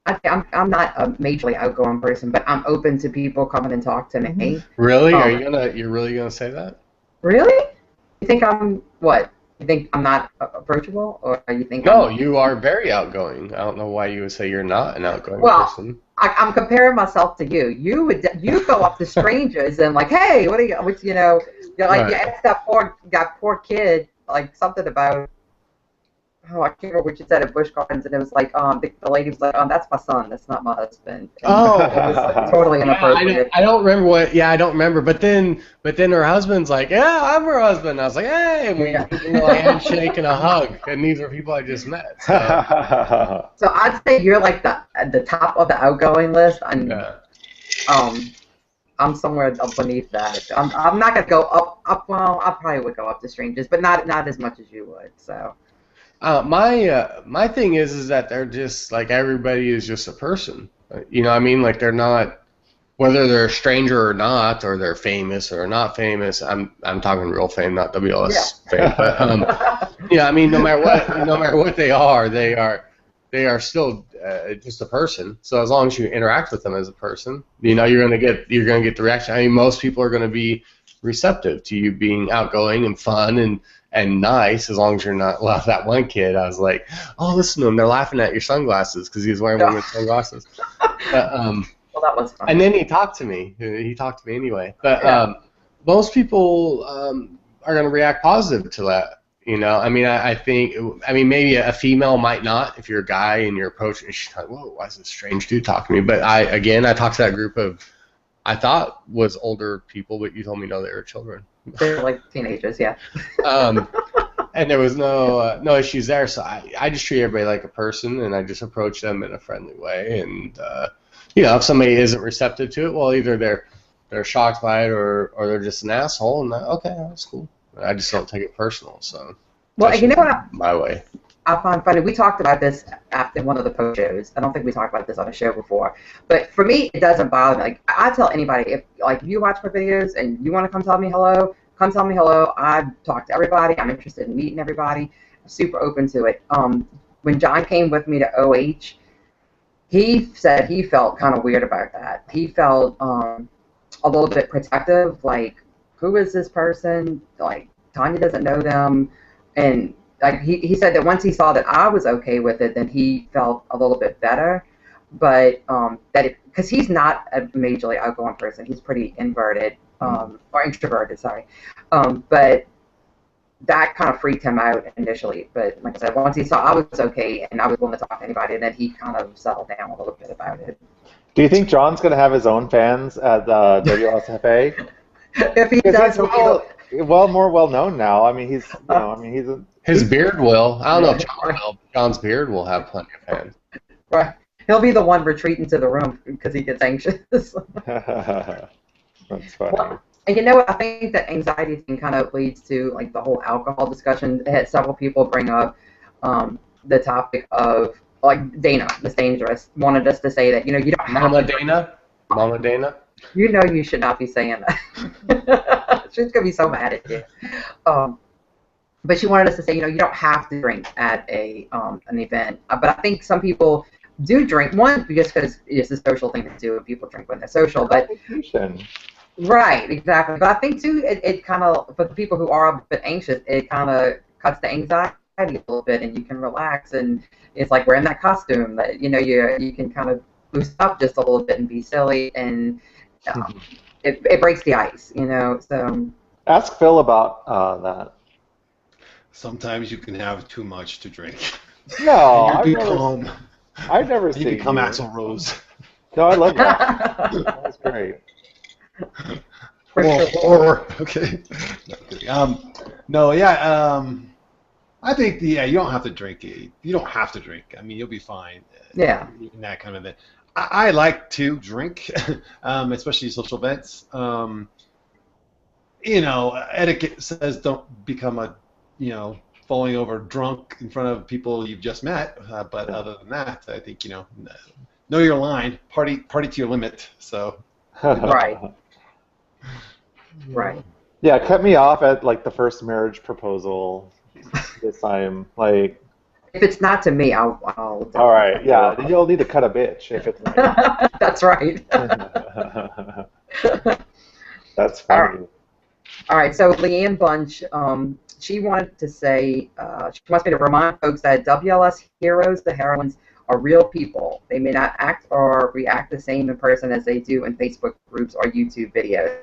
Speaker 1: I'm not a majorly outgoing person, but I'm open to people coming and talk to me.
Speaker 3: Really? You're really gonna say that?
Speaker 1: Really? You think I'm what? You think I'm not approachable, or you think?
Speaker 3: No, you are very outgoing. I don't know why you would say you're not an outgoing person.
Speaker 1: I'm comparing myself to you. You go up to strangers and like, hey, what are you? Which you know, you're like you asked that poor kid like something about. Oh, I can't remember what you said at Busch Gardens, and it was like, the lady was like, that's my son, that's not my husband. And it was like, totally inappropriate.
Speaker 3: I don't remember what. Yeah, I don't remember. But then her husband's like, yeah, I'm her husband. I was like, hey, and we did a handshake and a hug, and these are people I just met. So,
Speaker 1: so I'd say you're like at the top of the outgoing list, and I'm somewhere up beneath that. I'm not gonna go up. Well, I probably would go up to strangers, but not as much as you would. So.
Speaker 3: My thing is that they're just like everybody is just a person. You know what I mean? Like they're not, whether they're a stranger or not, or they're famous or not famous. I'm talking real fame, not WLS fame. But I mean, no matter what they are still just a person. So as long as you interact with them as a person, you're gonna get the reaction. I mean, most people are gonna be receptive to you being outgoing and fun and nice, as long as you're not. Well, that one kid, I was like, oh, listen to him. They're laughing at your sunglasses because he was wearing women's sunglasses. But,
Speaker 1: well, that was fun.
Speaker 3: And then he talked to me. He talked to me anyway. But most people are going to react positive to that. You know, I mean, I think, maybe a female might not. If you're a guy and you're approaching, she's like, whoa, why is this strange dude talking to me? But I talked to that group of, I thought was older people, but you told me no, they were children.
Speaker 1: They're like teenagers, yeah.
Speaker 3: And there was no issues there, so I just treat everybody like a person, and I just approach them in a friendly way. And if somebody isn't receptive to it, well, either they're shocked by it or they're just an asshole, and okay, that's cool. I just don't take it personal. So.
Speaker 1: Well, you know what?
Speaker 3: My way.
Speaker 1: I find funny. We talked about this after one of the post shows. I don't think we talked about this on a show before. But for me, it doesn't bother me. Like I tell anybody, if you watch my videos and you want to come tell me hello, come tell me hello. I talk to everybody. I'm interested in meeting everybody. I'm super open to it. When John came with me to OH, he said he felt kind of weird about that. He felt a little bit protective. Like, who is this person? Like, Tanya doesn't know them. And like he said that once he saw that I was okay with it, then he felt a little bit better. But because he's not a majorly outgoing person, he's pretty inverted or introverted, sorry. But that kind of freaked him out initially. But like I said, once he saw I was okay and I was willing to talk to anybody, then he kind of settled down a little bit about it.
Speaker 2: Do you think John's going to have his own fans at the WSFA?
Speaker 1: If he does,
Speaker 2: more well known now. I mean, he's
Speaker 3: his beard will. I don't know if John will. John's beard will have plenty of fans.
Speaker 1: Right. He'll be the one retreating to the room because he gets anxious.
Speaker 2: That's funny.
Speaker 1: Well, and you know what? I think that anxiety thing kind of leads to like the whole alcohol discussion. I had several people bring up the topic of like Dana, Miss Dangerous, wanted us to say that you don't have
Speaker 3: Mama Dana.
Speaker 1: You know you should not be saying that. She's gonna be so mad at you. But she wanted us to say, you don't have to drink at an event. But I think some people do drink. One, just because it's a social thing to do, and people drink when they're social. But Right, exactly. But I think too, it kind of for the people who are a bit anxious, it kind of cuts the anxiety a little bit, and you can relax, and it's like wearing that costume that you can kind of boost up just a little bit and be silly, and it breaks the ice, So
Speaker 2: Ask Phil about that.
Speaker 4: Sometimes you can have too much to drink.
Speaker 2: No,
Speaker 4: And you become
Speaker 2: I've never
Speaker 4: you
Speaker 2: seen
Speaker 4: become
Speaker 2: you.
Speaker 4: Axl Rose.
Speaker 2: No, I love that. That was great.
Speaker 4: Okay. No, yeah. I think you don't have to drink it. You don't have to drink. I mean, you'll be fine.
Speaker 1: Yeah.
Speaker 4: In that kind of thing. I like to drink, especially social events. Etiquette says don't become falling over drunk in front of people you've just met. But other than that, I think know your line. Party to your limit. So.
Speaker 1: Right. Right.
Speaker 2: Yeah, cut me off at like the first marriage proposal this time. Like,
Speaker 1: if it's not to me, I'll
Speaker 2: all right, yeah, then you'll need to cut a bitch if it's not.
Speaker 1: That's right.
Speaker 2: That's funny.
Speaker 1: All right, so Leanne Bunch, she wanted to say, she wants me to remind folks that WLS heroes, the heroines, are real people. They may not act or react the same in person as they do in Facebook groups or YouTube videos.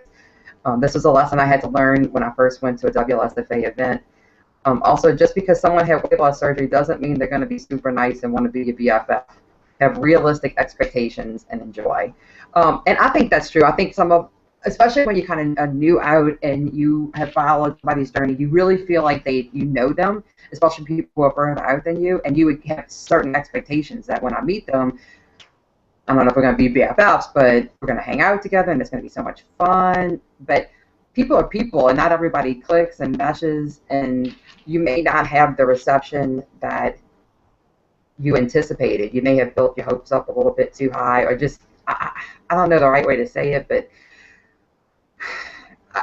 Speaker 1: This was a lesson I had to learn when I first went to a WLSFA event. Also, just because someone had weight loss surgery doesn't mean they're going to be super nice and want to be your BFF. Have realistic expectations and enjoy. And I think that's true. I think especially when you kind of new out and you have followed somebody's journey, you really feel like you know them, especially people who are further out than you, and you would have certain expectations that when I meet them, I don't know if we're going to be BFFs, but we're going to hang out together and it's going to be so much fun. But people are people, and not everybody clicks and meshes, and you may not have the reception that you anticipated. You may have built your hopes up a little bit too high, or just, I don't know the right way to say it, but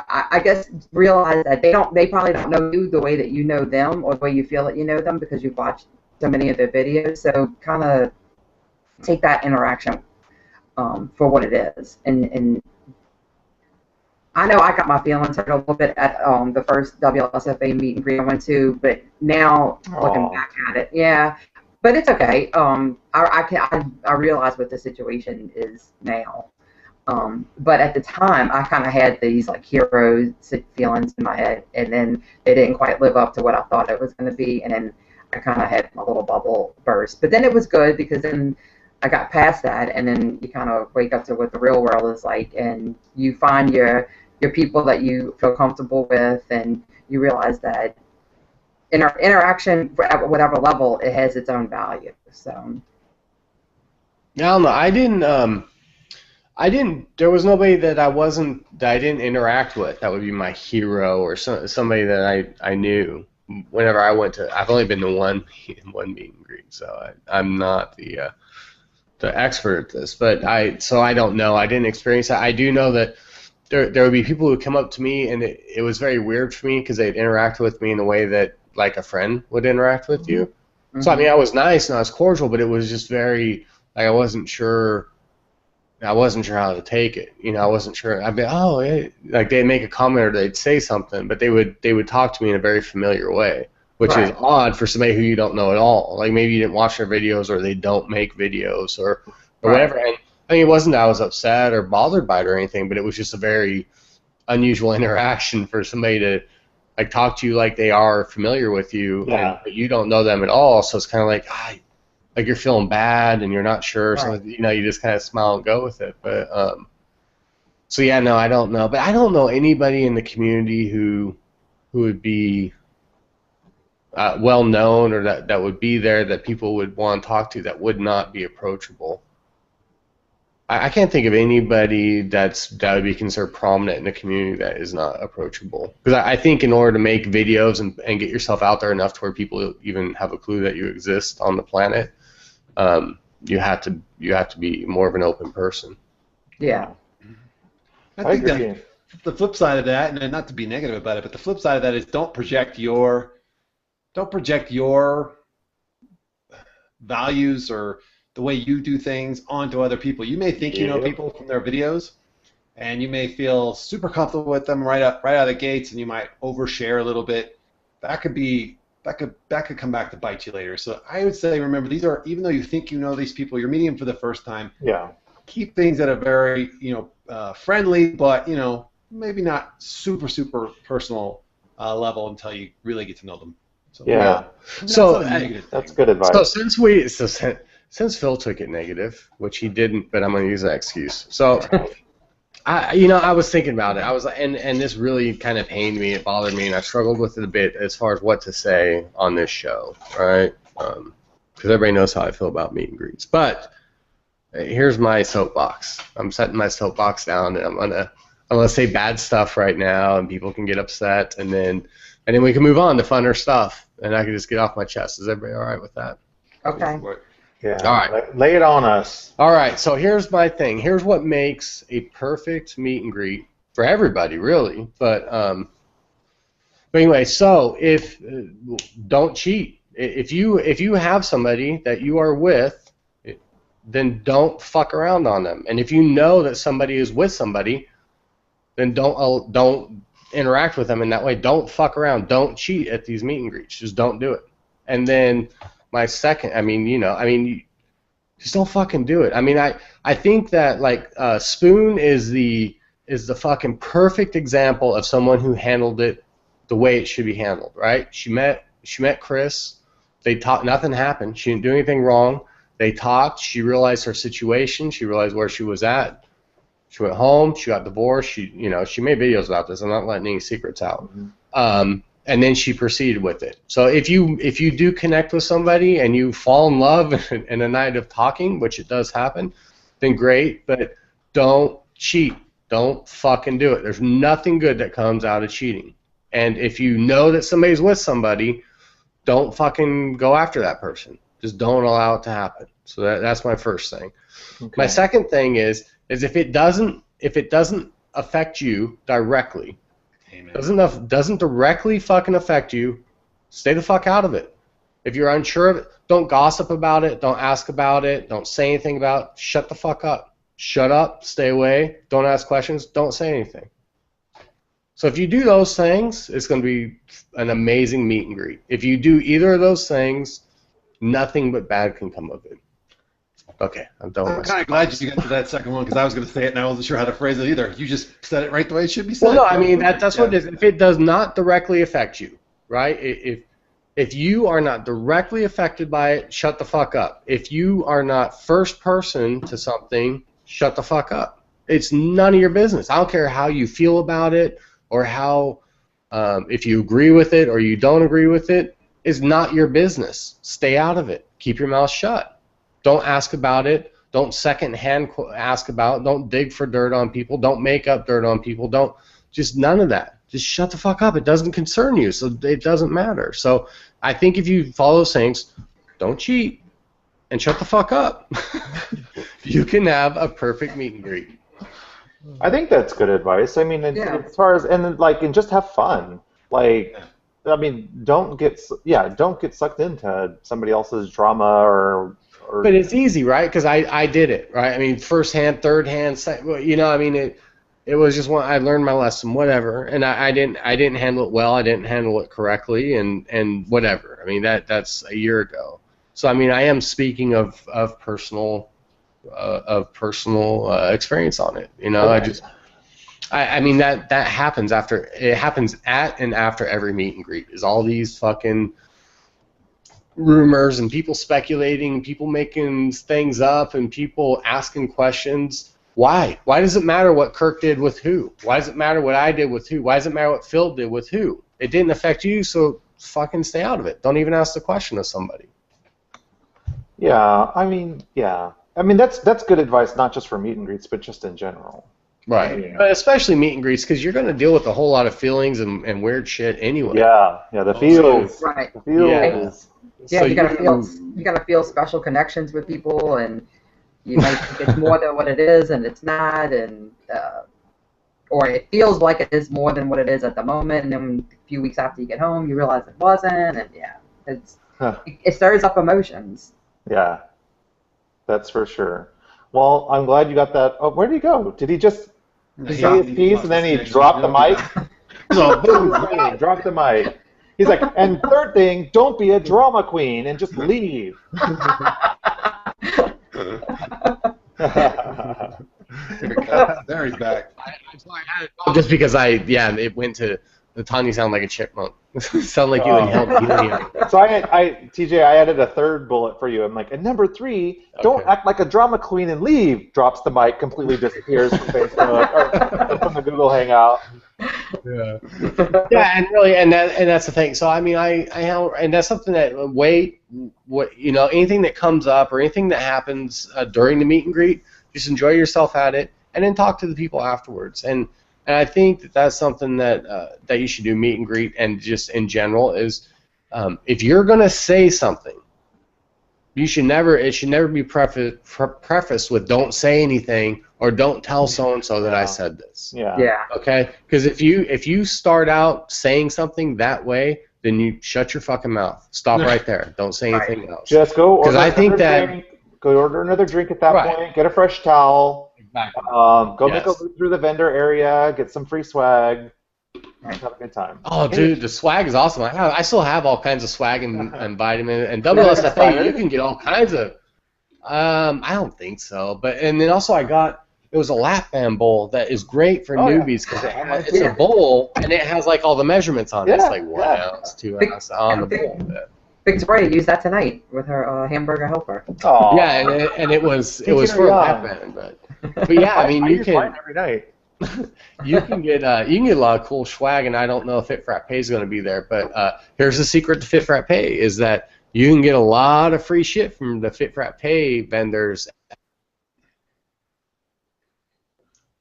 Speaker 1: I guess realize that they probably don't know you the way that you know them, or the way you feel that you know them, because you've watched so many of their videos. So kind of take that interaction for what it is. And I know I got my feelings hurt a little bit at the first WLSFA meet and greet I went to, but now looking back at it, yeah. But it's okay. I realize what the situation is now. But at the time, I kind of had these like hero feelings in my head, and then they didn't quite live up to what I thought it was going to be, and then I kind of had my little bubble burst. But then it was good, because then I got past that, and then you kind of wake up to what the real world is like, and you find your people that you feel comfortable with, and you realize that interaction at whatever level, it has its own value. So.
Speaker 3: I don't know. I didn't. There was nobody that I didn't interact with. That would be my hero, or somebody that I knew. Whenever I went to, I've only been to one meet and greet, so I'm not the expert at this. But I don't know. I didn't experience that. I do know that there would be people who would come up to me, and it was very weird for me, because they'd interact with me in the way that like a friend would interact with you. Mm-hmm. So I mean, I was nice and I was cordial, but it was just very like I wasn't sure how to take it. I wasn't sure. I'd be, oh, hey. Like they'd make a comment or they'd say something, but they would talk to me in a very familiar way, which is odd for somebody who you don't know at all. Like maybe you didn't watch their videos, or they don't make videos, or whatever. And I mean, it wasn't that I was upset or bothered by it or anything, but it was just a very unusual interaction for somebody to like talk to you like they are familiar with you, but you don't know them at all. So it's kind of like, like you're feeling bad and you're not sure, so you just kind of smile and go with it. But so yeah, no, I don't know. But I don't know anybody in the community who would be well known, or that would be there that people would want to talk to, that would not be approachable. I can't think of anybody that would be considered prominent in the community that is not approachable. Because I think in order to make videos and get yourself out there enough to where people even have a clue that you exist on the planet, you have to be more of an open person.
Speaker 1: Yeah.
Speaker 4: I think the flip side of that, and not to be negative about it, but the flip side of that is don't project your values or the way you do things onto other people. You may think you know people from their videos, and you may feel super comfortable with them right out of the gates, and you might overshare a little bit. That could come back to bite you later. So I would say, remember, these are, even though you think you know these people, you're meeting them for the first time.
Speaker 2: Yeah.
Speaker 4: Keep things at a very friendly, but maybe not super personal level until you really get to know them. So,
Speaker 2: Yeah.
Speaker 3: So
Speaker 2: that's good advice.
Speaker 3: So since Phil took it negative, which he didn't, but I'm going to use that excuse. So I was thinking about it. I was and this really kind of pained me. It bothered me, and I struggled with it a bit as far as what to say on this show, right? Because everybody knows how I feel about meet and greets. But here's my soapbox. I'm setting my soapbox down, and I'm gonna say bad stuff right now, and people can get upset, and then we can move on to funner stuff, and I can just get off my chest. Is everybody all right with that?
Speaker 1: Okay.
Speaker 2: Yeah.
Speaker 3: All right.
Speaker 2: Lay it on us.
Speaker 3: All right. So here's my thing. Here's what makes a perfect meet and greet for everybody, really. But anyway, so if don't cheat. If you have somebody that you are with, then don't fuck around on them. And if you know that somebody is with somebody, then don't interact with them in that way. Don't fuck around. Don't cheat at these meet and greets. Just don't do it. And then my second, just don't fucking do it. I mean, I think that like Spoon is the fucking perfect example of someone who handled it the way it should be handled, right? She met Chris. They talked. Nothing happened. She didn't do anything wrong. They talked. She realized her situation. She realized where she was at. She went home. She got divorced. She made videos about this. I'm not letting any secrets out. Mm-hmm. And then she proceeded with it. So if you do connect with somebody and you fall in love in a night of talking, which it does happen, then great. But don't cheat. Don't fucking do it. There's nothing good that comes out of cheating. And if you know that somebody's with somebody, don't fucking go after that person. Just don't allow it to happen. So that's my first thing. Okay. My second thing is if it doesn't affect you directly, doesn't directly fucking affect you, stay the fuck out of it. If you're unsure of it, don't gossip about it, don't ask about it, don't say anything about it, shut the fuck up. Shut up, stay away, don't ask questions, don't say anything. So if you do those things, it's going to be an amazing meet and greet. If you do either of those things, nothing but bad can come of it. Okay, I'm done.
Speaker 4: I'm kind of glad you got to that second one because I was going to say it and I wasn't sure how to phrase it either. You just said it right the way it should be said.
Speaker 3: Well, no, I mean that's what it is. If it does not directly affect you, right? If you are not directly affected by it, shut the fuck up. If you are not first person to something, shut the fuck up. It's none of your business. I don't care how you feel about it or how if you agree with it or you don't agree with it. It's not your business. Stay out of it. Keep your mouth shut. Don't ask about it. Don't secondhand ask about it. Don't dig for dirt on people. Don't make up dirt on people. Just none of that. Just shut the fuck up. It doesn't concern you, so it doesn't matter. So I think if you follow those things, don't cheat and shut the fuck up. You can have a perfect meet and greet.
Speaker 2: I think that's good advice. I mean, as far as and just have fun. I mean, don't get sucked into somebody else's drama or.
Speaker 3: But it's easy, right? Because I did it, right? I mean, first hand, third hand, I mean, it was just one. I learned my lesson, whatever, and I didn't handle it well. I didn't handle it correctly, and whatever. I mean, that's a year ago. So I mean, I am speaking of personal experience on it. I mean that happens after it happens at and after every meet and greet. Is all these fucking rumors and people speculating, people making things up, and people asking questions. Why? Why does it matter what Kirk did with who? Why does it matter what I did with who? Why does it matter what Phil did with who? It didn't affect you, so fucking stay out of it. Don't even ask the question of somebody.
Speaker 2: Yeah, I mean, that's good advice, not just for meet and greets, but just in general.
Speaker 3: Right, yeah. But especially meet and greets, because you're going to deal with a whole lot of feelings and weird shit anyway.
Speaker 2: Yeah, the feels.
Speaker 1: Right.
Speaker 2: The feels.
Speaker 1: Yeah, so you gotta feel special connections with people, and you might think it's more than what it is, and it's not, and or it feels like it is more than what it is at the moment, and then a few weeks after you get home, you realize it wasn't, and it stirs up emotions.
Speaker 2: Yeah, that's for sure. Well, I'm glad you got that. Oh, where did he go? Did he just? say his piece, and then he dropped the mic. So boom, drop the mic. He's like, and third thing, don't be a drama queen and just leave.
Speaker 4: There he's back.
Speaker 3: Just because it went to the Tanya sound like a chipmunk. Sound like you inhaled helium.
Speaker 2: So TJ, I added a third bullet for you. I'm like, and number 3, don't act like a drama queen and leave. Drops the mic, completely disappears from Facebook or from the Google Hangout.
Speaker 3: Yeah. Yeah, and that's the thing. So I mean, and that's something that anything that comes up or anything that happens during the meet and greet, just enjoy yourself at it, and then talk to the people afterwards. And I think that's something that you should do, meet and greet, and just in general is if you're gonna say something, it should never be prefaced with don't say anything or don't tell so and so that I said this.
Speaker 2: Yeah.
Speaker 3: Okay? Because if you start out saying something that way, then you shut your fucking mouth. Stop right there. Don't say anything else.
Speaker 2: Just go order another drink at that point. Get a fresh towel.
Speaker 3: Exactly.
Speaker 2: Go make a loop through the vendor area. Get some free swag. Have a good time.
Speaker 3: Oh, dude, the swag is awesome. I still have all kinds of swag and vitamin and WSFA. You can get all kinds of. I don't think so, and then also it was a lap band bowl that is great for newbies because it's a bowl and it has like all the measurements on it. It's like 1 ounce, 2 ounces on the bowl.
Speaker 1: Victoria used that tonight with her hamburger helper.
Speaker 2: Aww.
Speaker 3: Yeah, and it was for a lap band, but yeah, I mean you can
Speaker 2: every night.
Speaker 3: you can get a lot of cool swag, and I don't know if Fit Frat Pay is going to be there, but here's the secret to Fit Frat Pay is that you can get a lot of free shit from the Fit Frat Pay vendors.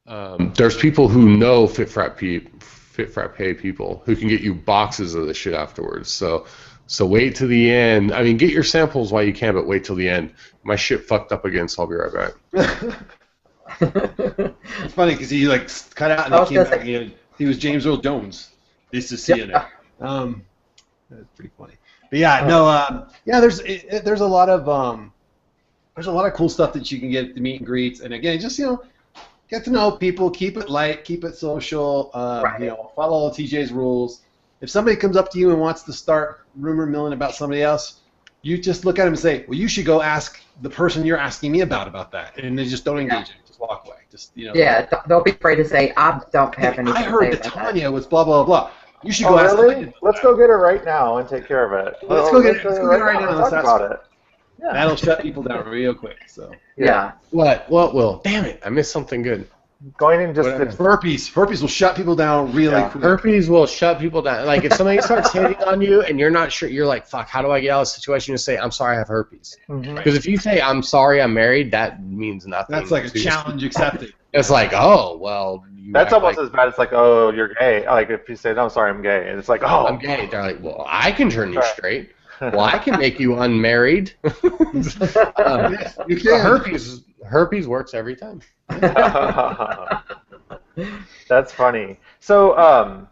Speaker 3: There's people who know Fit Frat Pay people who can get you boxes of the shit afterwards. So wait till the end. I mean, get your samples while you can, but wait till the end. My shit fucked up again, so I'll be right back.
Speaker 4: It's funny because he like cut out and then came back again. He was James Earl Jones. Nice to see you there. That's pretty funny. But yeah, there's a lot of cool stuff that you can get at the meet and greets, and again, just get to know people, keep it light, keep it social, follow TJ's rules. If somebody comes up to you and wants to start rumor milling about somebody else, you just look at them and say, well, you should go ask the person you're asking me about that, and then just don't engage it. Just walk away.
Speaker 1: Yeah, don't be afraid to say, I don't have anything
Speaker 4: I heard that Tanya was blah, blah, blah. You should go ask
Speaker 2: Tanya. Let's go get her right now and take care of it.
Speaker 4: Let's go get it right now and
Speaker 2: talk about it.
Speaker 4: Yeah. That'll shut people down real quick. So.
Speaker 1: Yeah.
Speaker 3: What will? Damn it, I missed something good.
Speaker 2: Going in just
Speaker 4: herpes. Herpes will shut people down really quick.
Speaker 3: Herpes will shut people down. Like if somebody starts hitting on you and you're not sure, you're like, fuck, how do I get out of the situation? You say, I'm sorry, I have herpes. Because if you say, I'm sorry, I'm married, that means nothing.
Speaker 4: That's like a challenge accepted.
Speaker 3: It's like, oh, well.
Speaker 2: That's almost as bad as like, oh, you're gay. Like if you say, no, I'm sorry, I'm gay. And it's like, oh.
Speaker 3: I'm gay. They're like, well, I can turn you straight. Well, I can make you unmarried.
Speaker 4: You can.
Speaker 3: Herpes works every time.
Speaker 2: That's funny. So,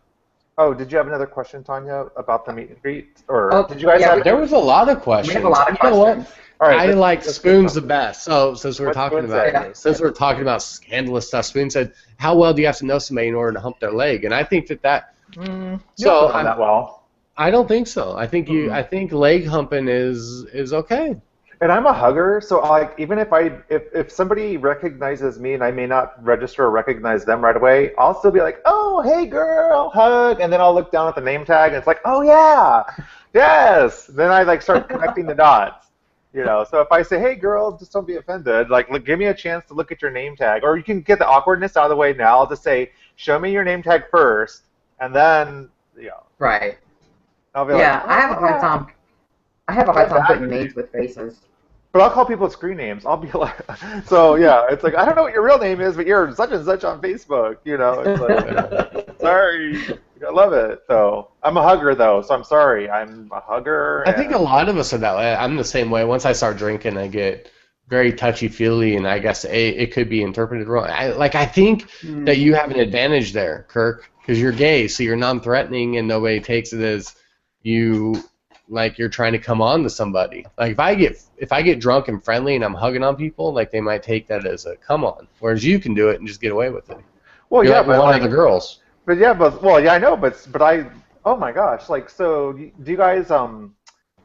Speaker 2: did you have another question, Tanya, about the meet and greet? Or did you guys have?
Speaker 3: There was a lot of questions.
Speaker 1: We have a lot of questions.
Speaker 2: All right,
Speaker 3: I like Spoon's the best. So since we're talking about scandalous stuff, Spoon said, "How well do you have to know somebody in order to hump their leg?" And I think that.
Speaker 2: So not that well.
Speaker 3: I don't think so. I think I think leg humping is okay.
Speaker 2: And I'm a hugger, so like even if somebody recognizes me and I may not register or recognize them right away, I'll still be like, oh, hey girl, hug, and then I'll look down at the name tag and it's like, oh yeah, yes. Then I like start connecting the dots, So if I say, hey girl, just don't be offended. Like, give me a chance to look at your name tag, or you can get the awkwardness out of the way now. I'll just say, show me your name tag first, and then
Speaker 1: Right.
Speaker 2: I'll be
Speaker 1: I have a hard time. I have a hard time putting names with faces.
Speaker 2: But I'll call people screen names. I'll be like, so yeah, it's like, I don't know what your real name is, but you're such and such on Facebook, It's like, sorry, I love it. So I'm a hugger though, so I'm sorry, I'm a hugger.
Speaker 3: I think a lot of us are that way. I'm the same way. Once I start drinking, I get very touchy-feely, and I guess it could be interpreted wrong. I think that you have an advantage there, Kirk, because you're gay, so you're non-threatening, and nobody takes it as you. Like you're trying to come on to somebody. Like if I get drunk and friendly and I'm hugging on people, like they might take that as a come on. Whereas you can do it and just get away with it.
Speaker 2: Well,
Speaker 3: You're
Speaker 2: yeah,
Speaker 3: like
Speaker 2: but
Speaker 3: one of the girls.
Speaker 2: But yeah, well, yeah, I know, but I, oh my gosh, like, so do you guys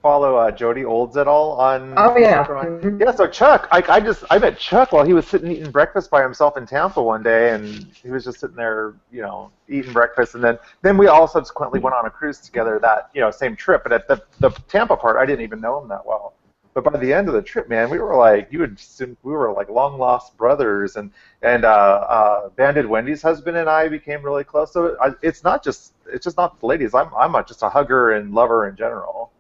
Speaker 2: follow Jody Olds at all on?
Speaker 1: Oh yeah.
Speaker 2: Mm-hmm. Yeah, so Chuck, I met Chuck while he was sitting eating breakfast by himself in Tampa one day, and he was just sitting there, eating breakfast, and then we all subsequently went on a cruise together that same trip, but at the Tampa part, I didn't even know him that well. But by the end of the trip, man, we were like we were like long lost brothers, and Bandit Wendy's husband and I became really close. So it's just not the ladies. I'm just a hugger and lover in general.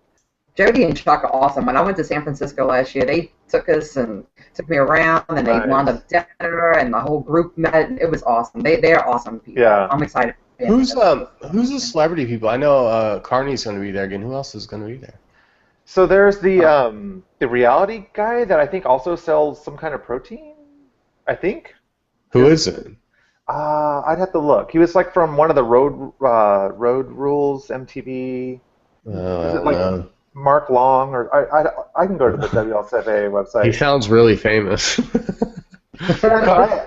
Speaker 1: Jody and Chuck are awesome. When I went to San Francisco last year, they took me around, and they wound up dinner, and the whole group met. It was awesome. They're awesome people.
Speaker 2: Yeah.
Speaker 1: I'm excited.
Speaker 3: Who's the celebrity people? I know Carney's going to be there again. Who else is going to be there?
Speaker 2: So there's the reality guy that I think also sells some kind of protein. I think.
Speaker 3: Who is it?
Speaker 2: I'd have to look. He was like from one of the Road Rules MTV.
Speaker 3: Is it like
Speaker 2: Mark Long, or I can go to the WLCFA website.
Speaker 3: He sounds really famous.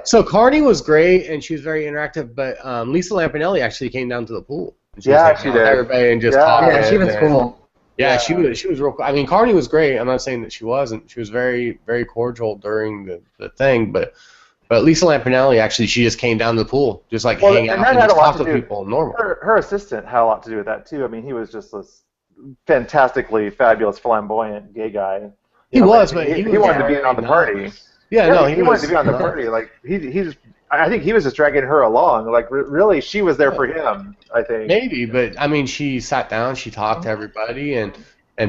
Speaker 3: So Carney was great, and she was very interactive, but Lisa Lampanelli actually came down to the pool. She did. Everybody and just talked.
Speaker 1: Yeah, she was cool.
Speaker 3: Yeah, she was real cool. I mean, Carney was great. I'm not saying that she wasn't. She was very, very cordial during the thing, but Lisa Lampanelli, actually, she just came down to the pool, just like hang out and just talk to people normal.
Speaker 2: Her assistant had a lot to do with that, too. I mean, he was just this fantastically fabulous, flamboyant gay guy.
Speaker 3: He was, but
Speaker 2: he wanted to be in on the party.
Speaker 3: Yeah, no,
Speaker 2: he wanted to be on the party. Like I think he was just dragging her along. Like really, she was there for him. I think
Speaker 3: maybe, but I mean, she sat down, she talked to everybody, and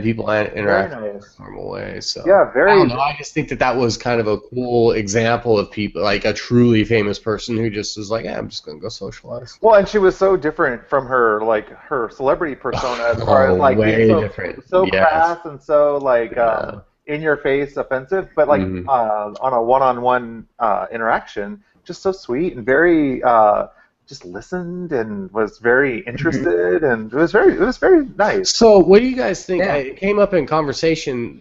Speaker 3: people interacted in a normal way. So
Speaker 2: yeah, very.
Speaker 3: I don't know. I just think that was kind of a cool example of people, like a truly famous person who just was like, yeah, I'm just gonna go socialize.
Speaker 2: Well, and she was so different from her celebrity persona as far as like
Speaker 3: way
Speaker 2: being
Speaker 3: different.
Speaker 2: So crass and so like in your face, offensive, but like on a one-on-one interaction, just so sweet and very. Just listened and was very interested, and it was very nice.
Speaker 3: So, what do you guys think? Yeah. It came up in conversation.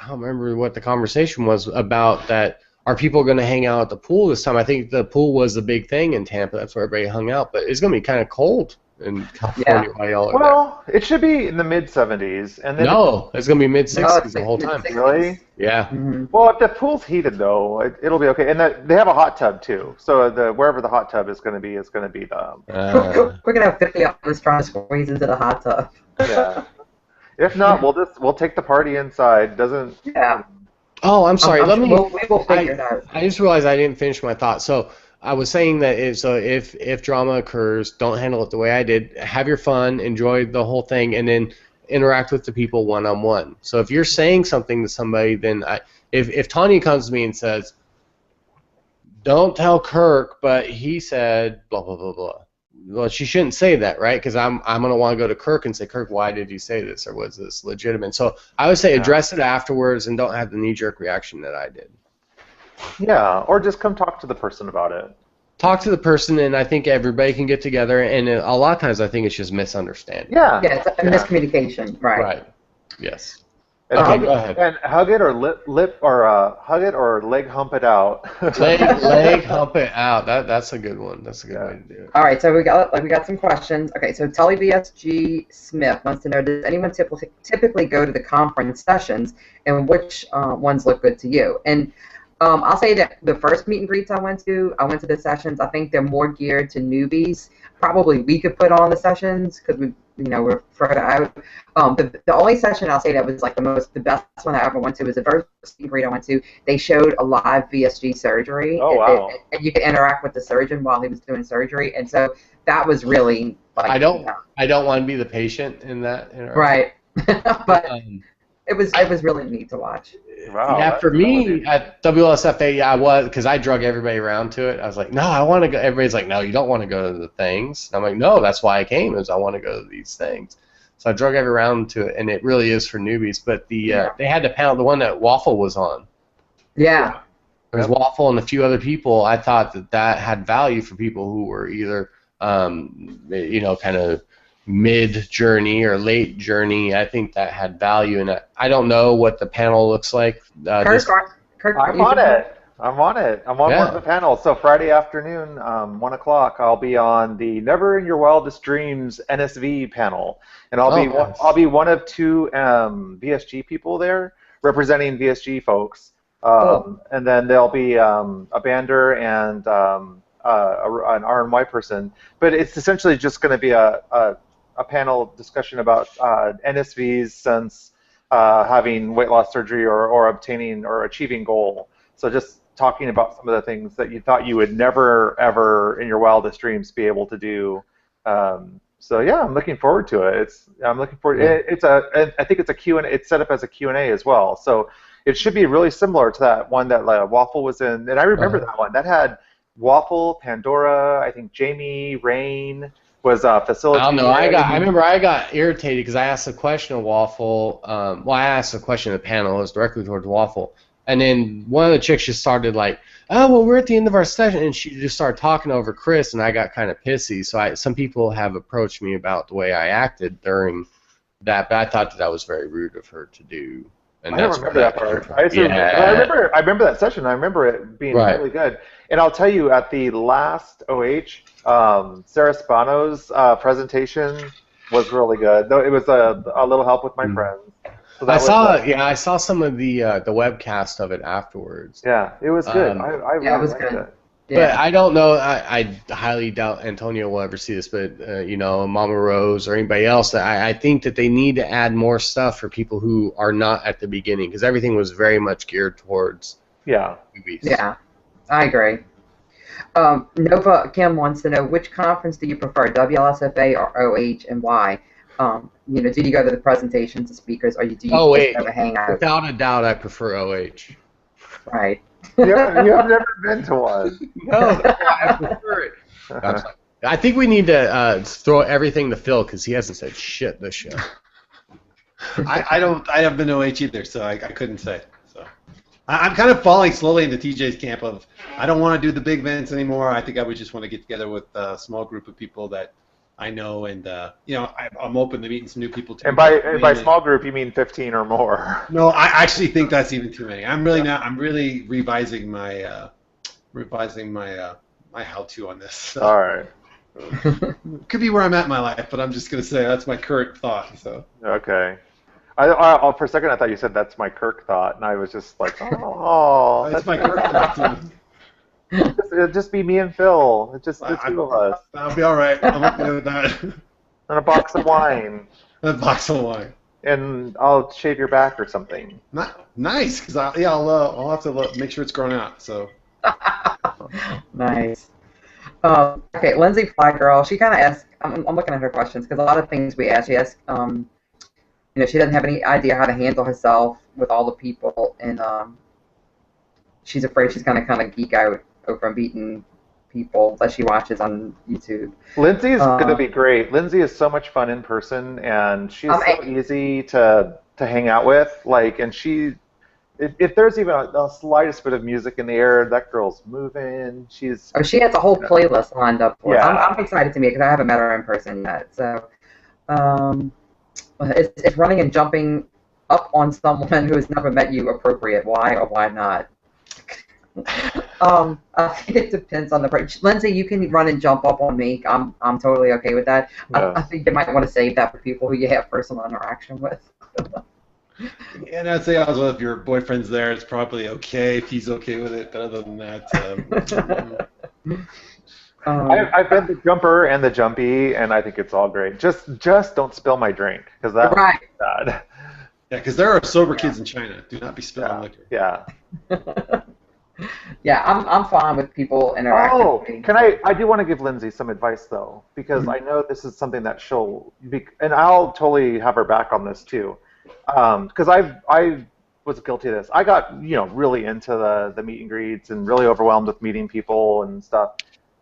Speaker 3: I don't remember what the conversation was about. That are people going to hang out at the pool this time? I think the pool was the big thing in Tampa. That's where everybody hung out. But it's going to be kind of cold in California while y'all are there.
Speaker 2: It should be in the mid-70s, and then
Speaker 3: it's going to be mid-60s the whole time.
Speaker 2: Really?
Speaker 3: Yeah.
Speaker 2: Mm-hmm. Well, if the pool's heated though, it'll be okay. And they have a hot tub too. So wherever the hot tub is going to be the.
Speaker 1: We're going to have 50 others trying to squeeze into the hot tub.
Speaker 2: Yeah. If not, we'll take the party inside. Doesn't.
Speaker 1: Yeah.
Speaker 3: Oh, I'm sorry.
Speaker 1: We will figure it out.
Speaker 3: I just realized I didn't finish my thought. So. I was saying that if drama occurs, don't handle it the way I did. Have your fun, enjoy the whole thing, and then interact with the people one-on-one. So if you're saying something to somebody, then if Tanya comes to me and says, don't tell Kirk, but he said blah, blah, blah, blah. Well, she shouldn't say that, right? Because I'm going to want to go to Kirk and say, Kirk, why did you say this, or was this legitimate? So I would say address it afterwards and don't have the knee-jerk reaction that I did.
Speaker 2: Yeah, or just come talk to the person about it.
Speaker 3: Talk to the person, and I think everybody can get together, and a lot of times I think it's just misunderstanding.
Speaker 1: Yeah, it's a miscommunication, right?
Speaker 3: Right, yes.
Speaker 2: And go ahead. And hug it or hug it or leg hump it out.
Speaker 3: leg hump it out. That's a good one. That's a good way to do it.
Speaker 1: All right, so we got some questions. Okay, so Tully BSG Smith wants to know: does anyone typically go to the conference sessions, and which ones look good to you? And I'll say that the first meet and greets I went to the sessions. I think they're more geared to newbies. Probably we could put on the sessions because we're further out. The only session I'll say that was like the best one I ever went to was the first meet and greet I went to. They showed a live VSG surgery.
Speaker 2: Oh wow!
Speaker 1: And you could interact with the surgeon while he was doing surgery, and so that was really. Like,
Speaker 3: I don't want to be the patient in that interaction.
Speaker 1: Right, but it was really neat to watch.
Speaker 2: Wow,
Speaker 3: yeah, for me at WLSFA, I was, because I drug everybody around to it. I was like, no, I want to go. Everybody's like, no, you don't want to go to the things. And I'm like, no, that's why I came, is I want to go to these things. So I drug everybody around to it, and it really is for newbies. But they had the panel, the one that Waffle was on.
Speaker 1: Yeah.
Speaker 3: There was Waffle and a few other people. I thought that had value for people who were either, kind of mid-journey or late journey. I think that had value, and I don't know what the panel looks like.
Speaker 1: Kirk,
Speaker 2: I'm on it. I'm on it. I'm on one of the panels. So Friday afternoon, 1 o'clock, I'll be on the Never in Your Wildest Dreams NSV panel, and I'll be one of two VSG people there representing VSG folks. And then there'll be a bander and an R&Y person. But it's essentially just going to be a panel discussion about NSVs since having weight loss surgery or obtaining or achieving goal. So just talking about some of the things that you thought you would never, ever in your wildest dreams be able to do. So yeah, I'm looking forward to it. I'm looking forward. I think it's a Q&A. It's set up as a Q&A as well. So it should be really similar to that one that Waffle was in. And I remember that one. That had Waffle, Pandora, I think Jamie, Rain was facilitating.
Speaker 3: I don't know. I remember I got irritated because I asked a question of Waffle. I asked a question of the panel. It was directly towards Waffle. And then one of the chicks just started like, oh, well, we're at the end of our session. And she just started talking over Chris, and I got kind of pissy. So some people have approached me about the way I acted during that, but I thought that was very rude of her to do. And
Speaker 2: I don't remember that part. I remember that session. I remember it being really good. And I'll tell you, at the last OH, Sarah Spano's presentation was really good. Though it was a little help with my friends. So
Speaker 3: I saw some of the webcast of it afterwards.
Speaker 2: Yeah, it was good. I really liked it.
Speaker 3: Yeah. But I don't know. I highly doubt Antonio will ever see this. But Mama Rose or anybody else, I think that they need to add more stuff for people who are not at the beginning, because everything was very much geared towards movies.
Speaker 1: Yeah, I agree. Nova Kim wants to know, which conference do you prefer, WLSFA or OH, and why? Did you go to the presentations, the speakers, or do you just have a hangout?
Speaker 3: Without a doubt, I prefer OH.
Speaker 1: Right.
Speaker 2: You have never been to one.
Speaker 3: No, I prefer it. I think we need to throw everything to Phil because he hasn't said shit this show.
Speaker 4: I haven't been to OH either, so I couldn't say. So I'm kind of falling slowly into TJ's camp of I don't want to do the big events anymore. I think I would just want to get together with a small group of people that I know, and I'm open to meeting some new people too.
Speaker 2: And by small group, you mean 15 or more?
Speaker 4: No, I actually think that's even too many. I'm really revising my my how-to on this. So.
Speaker 2: All right.
Speaker 4: Could be where I'm at in my life, but I'm just gonna say that's my current thought. So.
Speaker 2: Okay. I for a second I thought you said that's my Kirk thought, and I was just like, oh,
Speaker 4: that's my Kirk thought too.
Speaker 2: It'll just be me and Phil. It's just the two of us.
Speaker 4: I'll be all right. I'm okay with that.
Speaker 2: And a box of wine. And I'll shave your back or something.
Speaker 4: Nice, because I'll have to make sure it's grown out. So.
Speaker 1: Nice. Okay, Lindsay Fly Girl. She kind of asked. I'm looking at her questions because a lot of things we asked. She asked. She doesn't have any idea how to handle herself with all the people, and she's afraid she's gonna kind of geek out over meeting people that she watches on YouTube.
Speaker 2: Lindsay's going to be great. Lindsay is so much fun in person, and she's so easy to hang out with. And if there's even a slightest bit of music in the air, that girl's moving. She has
Speaker 1: a whole playlist lined up for us. I'm excited to meet because I haven't met her in person yet. So it's running and jumping up on someone who has never met you appropriate. Why or why not? I think it depends on the person. Lindsay, you can run and jump up on me. I'm totally okay with that. Yeah. I think you might want to save that for people who you have personal interaction with.
Speaker 4: And I'd say also if your boyfriend's there, it's probably okay if he's okay with it. But other than that,
Speaker 2: I've been the jumper and the jumpy, and I think it's all great. Just don't spill my drink because that's bad.
Speaker 4: Yeah, because there are sober kids in China. Do not be spilling liquor.
Speaker 2: Yeah.
Speaker 1: Yeah, I'm fine with people interacting.
Speaker 2: Oh, I do want to give Lindsay some advice though, because I know this is something that she'll be, and I'll totally have her back on this too, because I was guilty of this. I got really into the meet and greets and really overwhelmed with meeting people and stuff.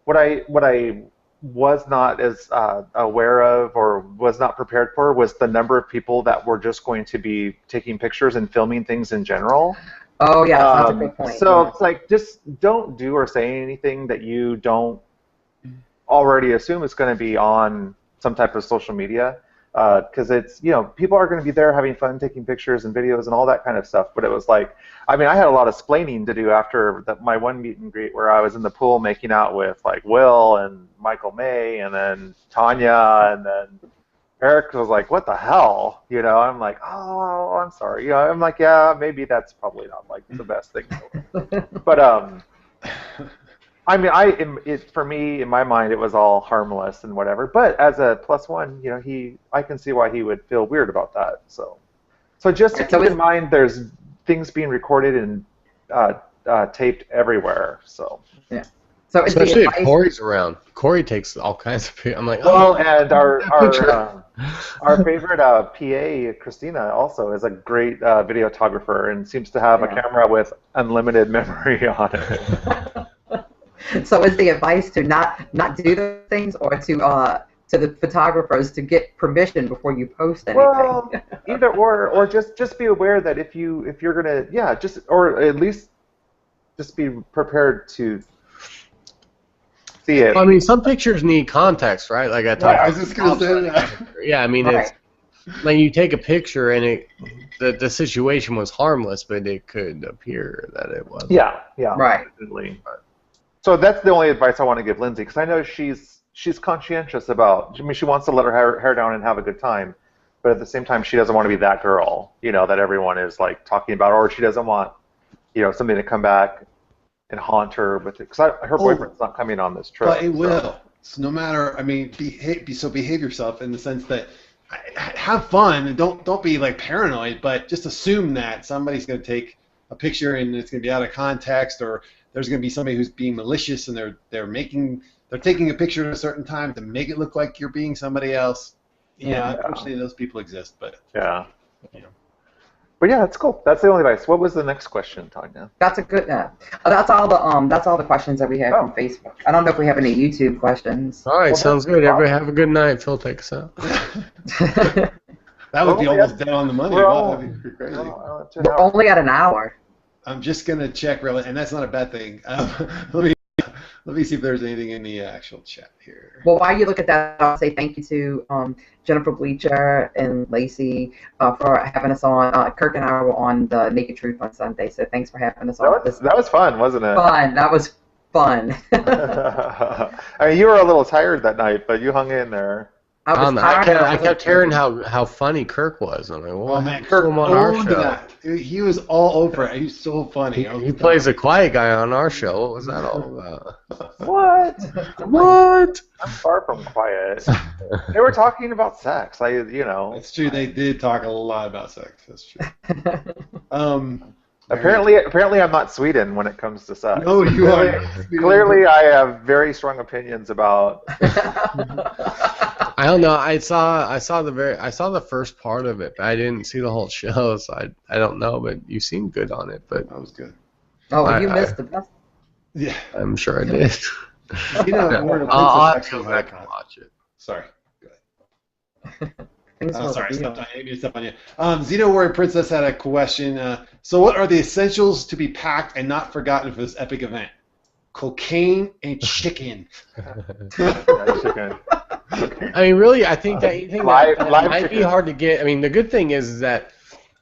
Speaker 2: What I was not as aware of or was not prepared for was the number of people that were just going to be taking pictures and filming things in general.
Speaker 1: Oh, yeah, that's a good point.
Speaker 2: So it's like, just don't do or say anything that you don't already assume is going to be on some type of social media. because it's, people are going to be there having fun, taking pictures and videos and all that kind of stuff. But it was like, I mean, I had a lot of splaining to do after my one meet and greet where I was in the pool making out with like Will and Michael May and then Tanya, and then Eric was like, "What the hell?" I'm like, "Oh, I'm sorry." I'm like, "Yeah, maybe that's probably not like the best thing." But I mean, for me, in my mind, it was all harmless and whatever. But as a +1, I can see why he would feel weird about that. So just keep in mind, there's things being recorded and taped everywhere. So
Speaker 1: yeah. So
Speaker 3: especially if Corey's around. Corey takes all kinds of pictures. I'm like,
Speaker 2: well, and our favorite PA, Christina, also is a great videographer and seems to have a camera with unlimited memory on it.
Speaker 1: So is the advice to not do those things, or to the photographers to get permission before you post anything?
Speaker 2: Well, either or just be aware that if you're gonna or at least just be prepared to see it.
Speaker 3: I mean, some pictures need context, right? Like I talked.
Speaker 4: I was just gonna say that.
Speaker 3: Yeah, I mean, it's like you take a picture and the situation was harmless, but it could appear that it wasn't.
Speaker 2: Yeah,
Speaker 1: right.
Speaker 2: Definitely. So that's the only advice I want to give Lindsay, because I know she's conscientious about. I mean, she wants to let her hair down and have a good time, but at the same time, she doesn't want to be that girl, that everyone is like talking about, or she doesn't want, something to come back and haunt her with it, because her boyfriend's not coming on this trip.
Speaker 4: But it will. So no matter, I mean, behave yourself in the sense that have fun and don't be like paranoid, but just assume that somebody's going to take a picture and it's going to be out of context, or there's going to be somebody who's being malicious and they're taking a picture at a certain time to make it look like you're being somebody else. Unfortunately, those people exist, but
Speaker 2: But yeah, that's cool. That's the only advice. What was the next question, Tanya?
Speaker 1: That's a good. That's all the questions that we have from Facebook. I don't know if we have any YouTube questions.
Speaker 3: All right, sounds good. Everybody have a good night. Phil, take us out.
Speaker 4: That would be almost dead on the money. That'd be crazy.
Speaker 1: We're only at an hour.
Speaker 4: I'm just gonna check really, and that's not a bad thing. Let me see if there's anything in the actual chat here.
Speaker 1: Well, while you look at that, I'll say thank you to Jennifer Bleacher and Lacey for having us on. Kirk and I were on the Naked Truth on Sunday, so thanks for having us on.
Speaker 2: That was fun, wasn't it?
Speaker 1: That was fun.
Speaker 2: I mean, you were a little tired that night, but you hung in there.
Speaker 3: I kept hearing how funny Kirk was. I'm like, well,
Speaker 4: man,
Speaker 3: Kirk on our show.
Speaker 4: He was all over it. He was so funny.
Speaker 3: He plays a quiet guy on our show. What was that all about?
Speaker 2: What? I'm far from quiet. They were talking about sex.
Speaker 4: That's true. They did talk a lot about sex. That's true.
Speaker 2: Apparently, I'm not Sweden when it comes to sex.
Speaker 4: No, you are.
Speaker 2: Clearly, I have very strong opinions about.
Speaker 3: I don't know. I saw the first part of it, but I didn't see the whole show, so I don't know. But you seemed good on it. But
Speaker 4: that was good.
Speaker 1: Oh, you missed the best.
Speaker 4: Yeah,
Speaker 3: I'm sure I did.
Speaker 4: I'll have to go back and watch it. Sorry. Go ahead. Sorry, step on you. Xeno Warrior Princess had a question. So what are the essentials to be packed and not forgotten for this epic event? Cocaine and chicken.
Speaker 2: Chicken.
Speaker 3: I mean, really, I think that might be hard to get. I mean, the good thing is that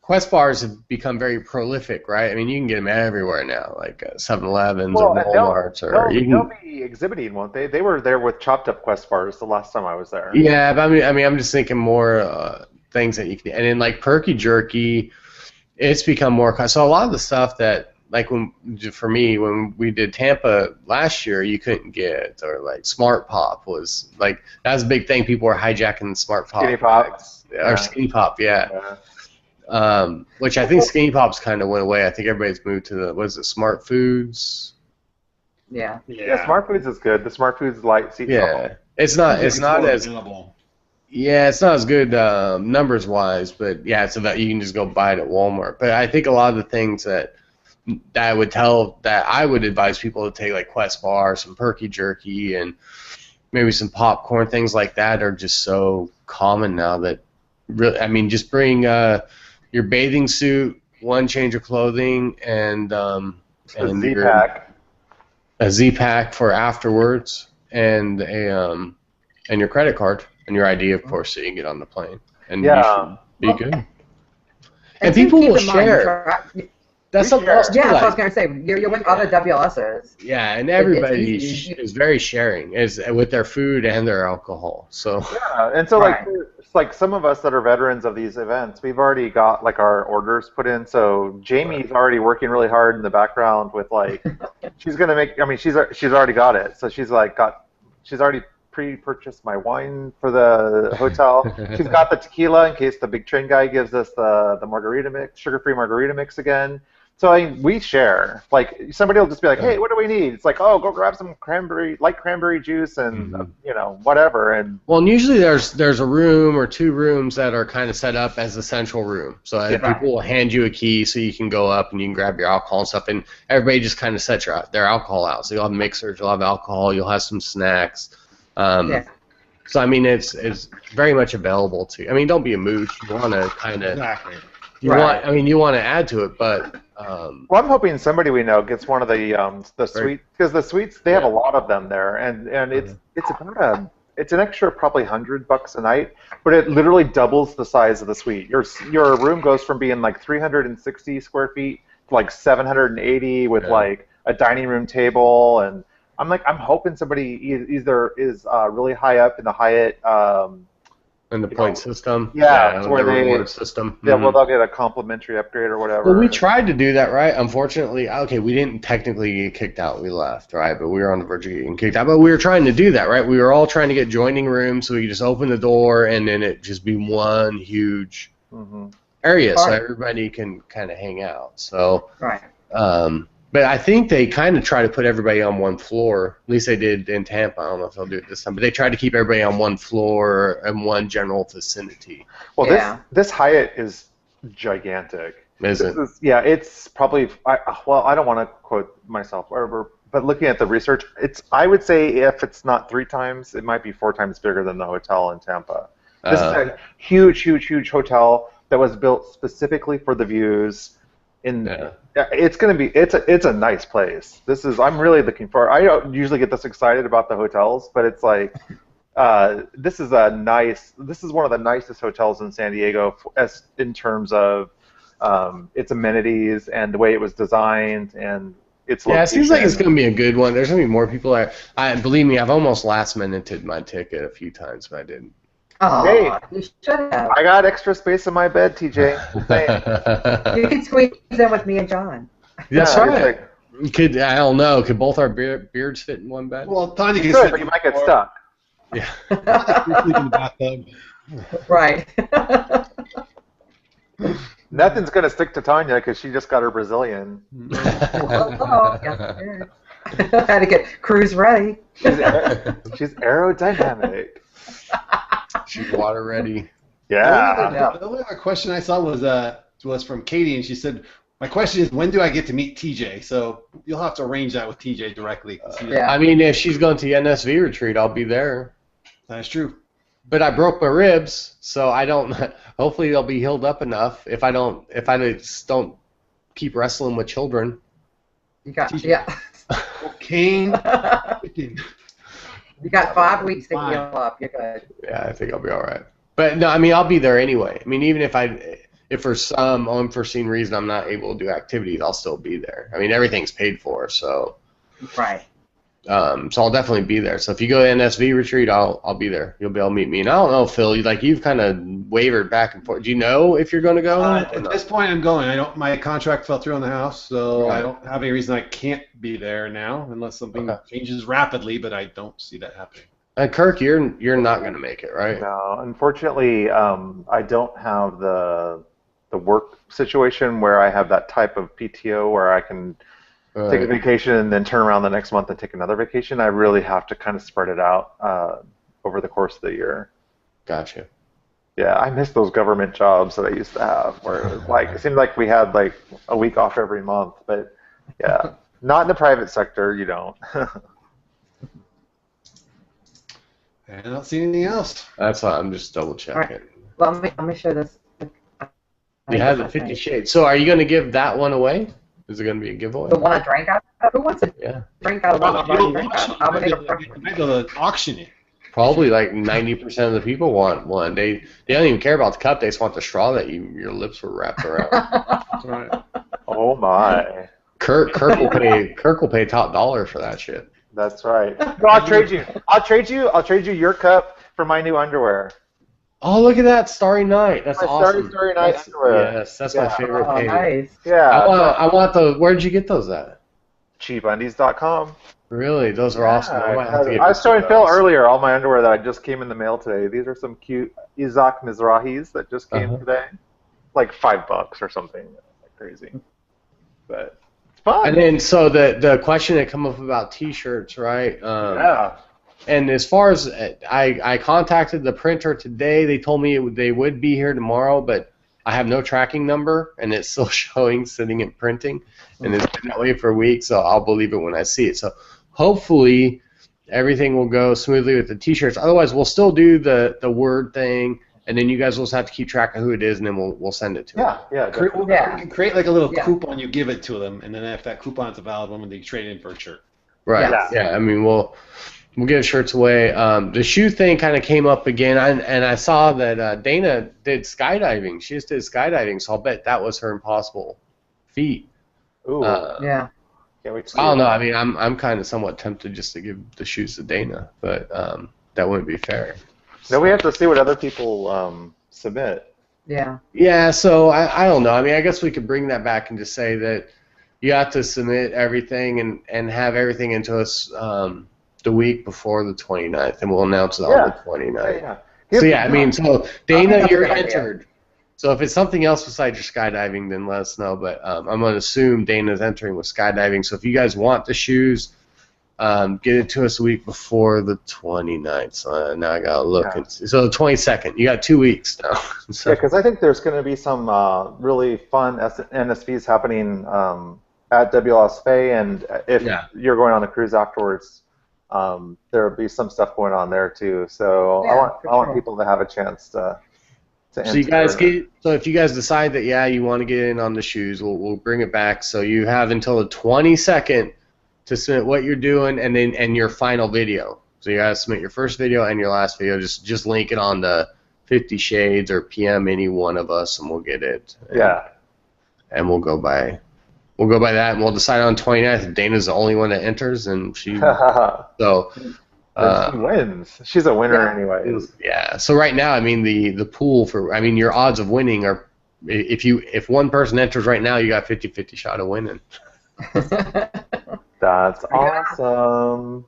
Speaker 3: Quest bars have become very prolific, right? I mean, you can get them everywhere now, like 7-Elevens or Walmarts.
Speaker 2: They'll be exhibiting, won't they? They were there with chopped up Quest bars the last time I was there.
Speaker 3: Yeah, but I mean, I'm just thinking more things that you can. And then like Perky Jerky, it's become more. So a lot of the stuff that, like for me, when we did Tampa last year, you couldn't get, or like Smart Pop was like, that was a big thing. People were hijacking Smart Pop.
Speaker 2: Skinny Pops.
Speaker 3: Or Skinny Pop, yeah. Which I think Skinny Pops kind of went away. I think everybody's moved to Smart Foods?
Speaker 1: Yeah.
Speaker 2: Smart Foods is good. The Smart Foods light seat.
Speaker 3: Yeah. It's not as it's not as good numbers wise, but yeah, it's about, you can just go buy it at Walmart. But I think a lot of the things that I would advise people to take, like Quest bar, some Perky Jerky, and maybe some popcorn, things like that, are just so common now that really, I mean, just bring your bathing suit, one change of clothing, and a Z-Pack for afterwards, and your credit card. And your ID, of course, so you can get on the plane. And
Speaker 2: Yeah.
Speaker 3: you should be good. And
Speaker 1: do
Speaker 3: people
Speaker 1: keep
Speaker 3: will
Speaker 1: in mind,
Speaker 3: share. That's something else too.
Speaker 1: Yeah, that's what I was
Speaker 3: Like,
Speaker 1: going to say. You're with other WLSers.
Speaker 3: yeah, and everybody
Speaker 1: easy.
Speaker 3: is very sharing is with their food and their alcohol. So
Speaker 2: Yeah, and so like it's like some of us that are veterans of these events, we've already got like our orders put in. So Jamie's already working really hard in the background with like she's gonna make. I mean, she's already got it. So she's already pre-purchased my wine for the hotel. She's got the tequila in case the big train guy gives us the margarita mix, sugar-free margarita mix again. So I mean, we share. Like somebody will just be like, "Hey, what do we need?" It's like, "Oh, go grab some light cranberry juice and whatever." And
Speaker 3: well, and usually there's a room or two rooms that are kind of set up as a central room. So people will hand you a key so you can go up and you can grab your alcohol and stuff. And everybody just kind of sets their alcohol out. So you'll have mixers, you'll have alcohol, you'll have some snacks. So I mean, it's very much available to you. I mean, don't be a mooch. You want to kind of you want to add to it, but.
Speaker 2: Well, I'm hoping somebody we know gets one of the suites, because the suites they have a lot of them there, and it's an extra probably $100 a night, but it literally doubles the size of the suite. Your room goes from being like 360 square feet to like 780 with like a dining room table, and I'm hoping somebody either is really high up in the Hyatt.
Speaker 3: In the point system?
Speaker 2: Yeah, where
Speaker 3: the reward system.
Speaker 2: Yeah, well, they'll get a complimentary upgrade or whatever.
Speaker 3: Well, we tried to do that, right? Unfortunately, we didn't technically get kicked out. We left, right? But we were on the verge of getting kicked out. But we were trying to do that, right? We were all trying to get joining rooms so we could just open the door and then it just be one huge area so everybody can kind of hang out. So, but I think they kind of try to put everybody on one floor. At least they did in Tampa. I don't know if they'll do it this time. But they tried to keep everybody on one floor and one general vicinity.
Speaker 2: Well, this Hyatt is gigantic.
Speaker 3: Is it?
Speaker 2: It's probably, I don't want to quote myself, but looking at the research, I would say if it's not 3 times, it might be 4 times bigger than the hotel in Tampa. This is a huge, huge, huge hotel that was built specifically for the views. It's gonna be it's a nice place. I'm really looking forward. I don't usually get this excited about the hotels, but it's like this is one of the nicest hotels in San Diego as in terms of its amenities and the way it was designed and its location.
Speaker 3: Yeah, it seems like it's gonna be a good one. There's gonna be more people there. Believe me, I've almost last-minuted my ticket a few times, but I didn't.
Speaker 1: Oh,
Speaker 2: hey,
Speaker 1: you should have.
Speaker 2: I got extra space in my bed, TJ.
Speaker 1: You can squeeze in with me and John.
Speaker 3: That's right. I don't know. Could both our beards fit in one bed?
Speaker 4: Well, Tanya can
Speaker 2: sit, but you might get stuck.
Speaker 4: Yeah. Sleep in the bathtub.
Speaker 1: Right.
Speaker 2: Nothing's gonna stick to Tanya because she just got her Brazilian.
Speaker 1: I had to get cruise ready.
Speaker 2: She's aerodynamic.
Speaker 3: She's water ready.
Speaker 2: Yeah.
Speaker 4: The only other question I saw was from Katie, and she said, "My question is, when do I get to meet TJ?" So you'll have to arrange that with TJ directly.
Speaker 3: I mean, if she's going to the NSV retreat, I'll be there.
Speaker 4: That's true.
Speaker 3: But I broke my ribs, so I don't. Hopefully, they'll be healed up enough. If I just don't keep wrestling with children.
Speaker 1: You got
Speaker 4: cocaine.
Speaker 1: You got 5 weeks to heal up. You're good.
Speaker 3: Yeah, I think I'll be all right. But no, I mean, I'll be there anyway. I mean, even if for some unforeseen reason I'm not able to do activities, I'll still be there. I mean, everything's paid for, so.
Speaker 1: Right.
Speaker 3: So I'll definitely be there. So if you go to NSV retreat, I'll be there. You'll be able to meet me. And I don't know, Phil, you've kind of wavered back and forth. Do you know if you're going to go?
Speaker 4: At this point, I'm going. My contract fell through on the house, so I don't have any reason I can't be there now unless something changes rapidly. But I don't see that happening.
Speaker 3: And Kirk, you're not going to make it, right?
Speaker 2: No, unfortunately, I don't have the work situation where I have that type of PTO where I can. Take a vacation and then turn around the next month and take another vacation. I really have to kind of spread it out over the course of the year.
Speaker 3: Gotcha.
Speaker 2: Yeah, I miss those government jobs that I used to have where it was like it seemed like we had like a week off every month, but yeah, not in the private sector. You don't.
Speaker 4: I don't see anything else.
Speaker 3: That's why I'm just double checking.
Speaker 1: Right. Well, let me show this.
Speaker 3: You have the 50 Shades. So are you going to give that one away? Is it going to be a giveaway?
Speaker 1: The one I drank out of? Who wants to drink out of one?
Speaker 4: You might be able to auction it.
Speaker 3: Probably like 90% of the people want one. They don't even care about the cup. They just want the straw that your lips were wrapped around.
Speaker 4: Right.
Speaker 2: Oh my.
Speaker 3: Kirk will pay top dollar for that shit.
Speaker 2: That's right. No, I'll trade you your cup for my new underwear.
Speaker 3: Oh, look at that Starry Night. That's awesome.
Speaker 2: Starry Night underwear.
Speaker 3: Yes, that's my favorite page.
Speaker 1: Nice.
Speaker 2: Yeah.
Speaker 3: I want those. Where'd you get those at?
Speaker 2: Cheapundies.com.
Speaker 3: Really? Those are awesome. I might have to get
Speaker 2: I was showing Phil
Speaker 3: those.
Speaker 2: earlier all my underwear that I just came in the mail today. These are some cute Isaac Mizrahis that just came today. Like $5 or something. Like crazy. But it's fun.
Speaker 3: And then, so the question that come up about T-shirts, right?
Speaker 2: Yeah.
Speaker 3: And as far as I contacted the printer today, they told me they would be here tomorrow, but I have no tracking number, and it's still showing sitting at printing, and it's been that way for a week, so I'll believe it when I see it. So hopefully everything will go smoothly with the T-shirts. Otherwise, we'll still do the word thing, and then you guys will just have to keep track of who it is, and then we'll send it to them.
Speaker 2: Yeah.
Speaker 4: You can create like a little coupon, you give it to them, and then if that coupon's a valid one, they trade it in for a shirt.
Speaker 3: Right.
Speaker 1: Yes.
Speaker 3: Yeah. I mean, we'll give shirts away. The shoe thing kind of came up again, and I saw that Dana did skydiving. She just did skydiving, so I'll bet that was her impossible feat.
Speaker 2: Ooh.
Speaker 1: Yeah.
Speaker 2: Can't wait to see
Speaker 3: I don't
Speaker 2: it.
Speaker 3: know. I mean, I'm kind of somewhat tempted just to give the shoes to Dana, but that wouldn't be fair.
Speaker 2: No, we have to see what other people submit.
Speaker 1: Yeah.
Speaker 3: Yeah. So I don't know. I mean, I guess we could bring that back and just say that you have to submit everything and have everything into us. The week before the 29th, and we'll announce it on the 29th.
Speaker 2: Yeah.
Speaker 3: So yeah, I mean, so Dana,
Speaker 1: that's
Speaker 3: you're
Speaker 1: a good
Speaker 3: entered. So if it's something else besides your skydiving, then let us know. But I'm going to assume Dana's entering with skydiving. So if you guys want the shoes, get it to us a week before the 29th. So now I got to look.
Speaker 2: Yeah.
Speaker 3: So the 22nd. You got 2 weeks now. So,
Speaker 2: Yeah, because I think there's going to be some really fun NSVs happening at WLSFA, and if you're going on a cruise afterwards, there will be some stuff going on there too. So I want people to have a chance to enter.
Speaker 3: So you guys if you guys decide that you want to get in on the shoes, we'll bring it back. So you have until the 22nd to submit what you're doing and your final video. So you gotta submit your first video and your last video. Just link it on the 50 Shades or PM any one of us, and we'll get it. And we'll go by that, and we'll decide on 29th if Dana's the only one that enters, and she so
Speaker 2: she wins. She's a winner anyway.
Speaker 3: Yeah. So right now, I mean, the pool your odds of winning are, if one person enters right now, you got 50-50 shot of winning.
Speaker 2: That's awesome.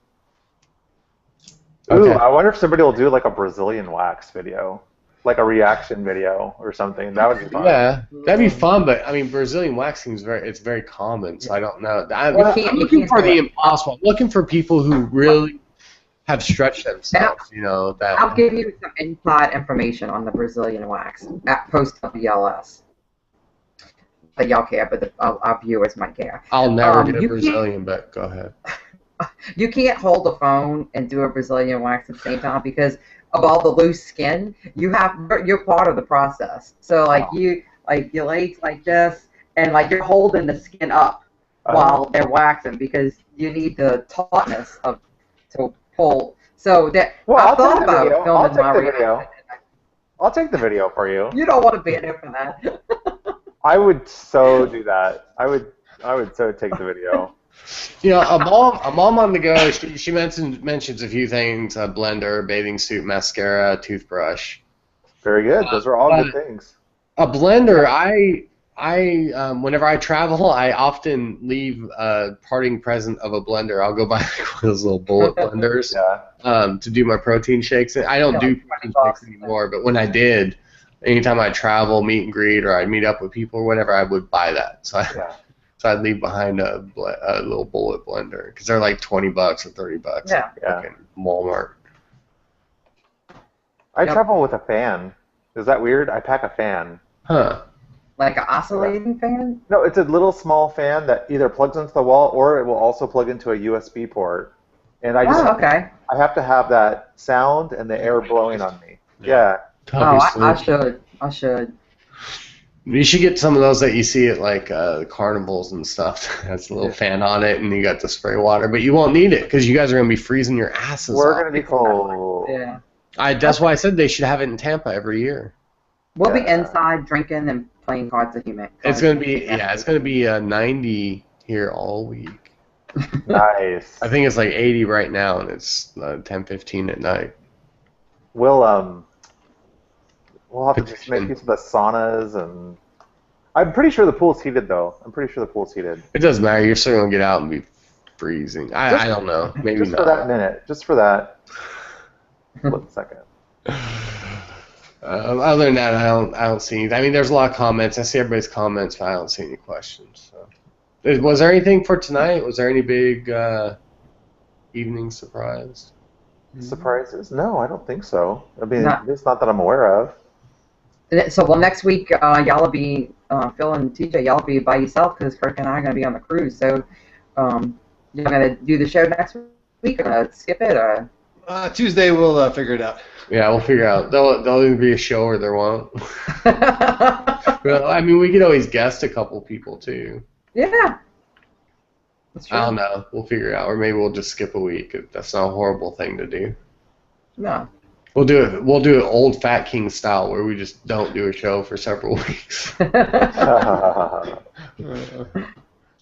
Speaker 3: Okay.
Speaker 2: Ooh, I wonder if somebody will do like a Brazilian wax video. Like a reaction video or something. That would be fun.
Speaker 3: Yeah, that'd be fun, but I mean, Brazilian waxing is very common, so I don't know. I'm looking for the impossible. I'm looking for people who really have stretched themselves.
Speaker 1: I'll give you some inside information on the Brazilian wax at post WLS. But y'all care, but our viewers might care.
Speaker 3: I'll never get a Brazilian, but go ahead.
Speaker 1: You can't hold the phone and do a Brazilian wax at the same time because of all the loose skin. You're part of the process. So your legs like this, and like you're holding the skin up while they're waxing because you need the tautness to pull. So that I thought about filming my video.
Speaker 2: I'll take the video for you.
Speaker 1: You don't want to be in there for that.
Speaker 2: I would so do that. I would so take the video.
Speaker 3: A mom on the go. She mentions a few things: a blender, bathing suit, mascara, toothbrush.
Speaker 2: Very good. Those are all good things.
Speaker 3: A blender. I whenever I travel, I often leave a parting present of a blender. I'll go buy one of those little bullet blenders to do my protein shakes. I don't do protein shakes anymore, but when I did, anytime I travel, meet and greet, or I'd meet up with people or whatever, I would buy that. So I'd leave behind a little bullet blender because they're like $20 or $30 at Walmart.
Speaker 2: I travel with a fan. Is that weird? I pack a fan.
Speaker 3: Huh.
Speaker 1: Like an oscillating fan?
Speaker 2: No, it's a little small fan that either plugs into the wall or it will also plug into a USB port. And I have to have that sound and the air blowing on me. Yeah.
Speaker 1: I should.
Speaker 3: You should get some of those that you see at like carnivals and stuff. That's a little fan on it, and you got the spray water, but you won't need it because you guys are gonna be freezing your asses off.
Speaker 2: We're gonna be cold.
Speaker 1: Yeah.
Speaker 3: That's why I said they should have it in Tampa every year.
Speaker 1: We'll be inside drinking and playing Cards of Humanity.
Speaker 3: It's gonna be it's gonna be 90 here all week.
Speaker 2: Nice.
Speaker 3: I think it's like 80 right now, and it's 10:15 at night.
Speaker 2: We'll have to just make use of the saunas, and I'm pretty sure the pool's heated though.
Speaker 3: It doesn't matter. You're still gonna get out and be freezing. I don't know. Maybe
Speaker 2: just
Speaker 3: not.
Speaker 2: for that minute. Just for that. 1 second.
Speaker 3: Other than that, I don't see anything. I mean, there's a lot of comments. I see everybody's comments, but I don't see any questions. So. Was there anything for tonight? Was there any big evening surprise?
Speaker 2: Surprises? No, I don't think so. I mean, it's not that I'm aware of.
Speaker 1: So, well, next week, y'all will be, Phil and TJ, y'all will be by yourself because Kirk and I are going to be on the cruise. So, you're going to do the show next week or skip it? Or?
Speaker 4: Tuesday, we'll figure it out.
Speaker 3: Yeah, we'll figure out. There'll either be a show or there won't. Well, I mean, we could always guest a couple people, too.
Speaker 1: Yeah. That's true.
Speaker 3: I don't know. We'll figure it out. Or maybe we'll just skip a week. That's not a horrible thing to do.
Speaker 1: No.
Speaker 3: We'll do it old Fat King style, where we just don't do a show for several weeks.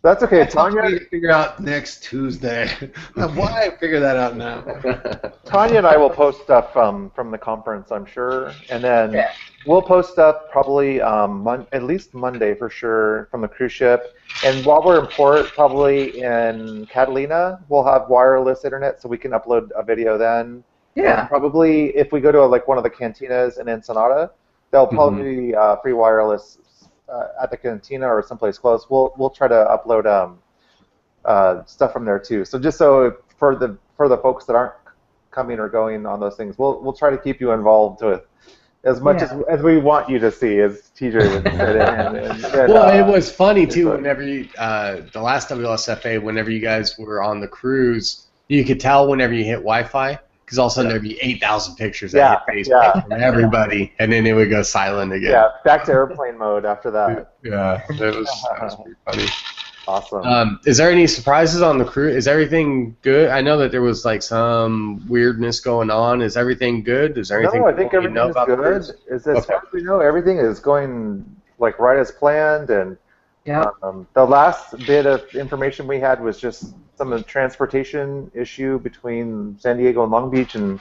Speaker 2: That's okay.
Speaker 4: Tanya, figure out next Tuesday. Why figure that out now?
Speaker 2: Tanya and I will post stuff from the conference, I'm sure, and then we'll post stuff probably at least Monday for sure from the cruise ship. And while we're in port, probably in Catalina, we'll have wireless internet, so we can upload a video then.
Speaker 1: Yeah.
Speaker 2: And probably if we go to like one of the cantinas in Ensenada, there'll probably be free wireless at the cantina or someplace close. We'll try to upload stuff from there too. So just so for the folks that aren't coming or going on those things, we'll try to keep you involved with as much as we want you to see, as TJ would say.
Speaker 3: Well, it was funny too. Whenever the last WSFA, whenever you guys were on the cruise, you could tell whenever you hit Wi-Fi. Because all of a sudden there'd be 8,000 pictures that hit Facebook from everybody, and then it would go silent again.
Speaker 2: Yeah, back to airplane mode after that.
Speaker 3: Yeah, that was pretty funny.
Speaker 2: Awesome.
Speaker 3: Is there any surprises on the cruise? Is everything good? I know that there was like some weirdness going on. Is everything good? Is there anything?
Speaker 2: No, I think everything is good. As far as we know, everything is going like right as planned, and the last bit of information we had was just some of the transportation issue between San Diego and Long Beach, and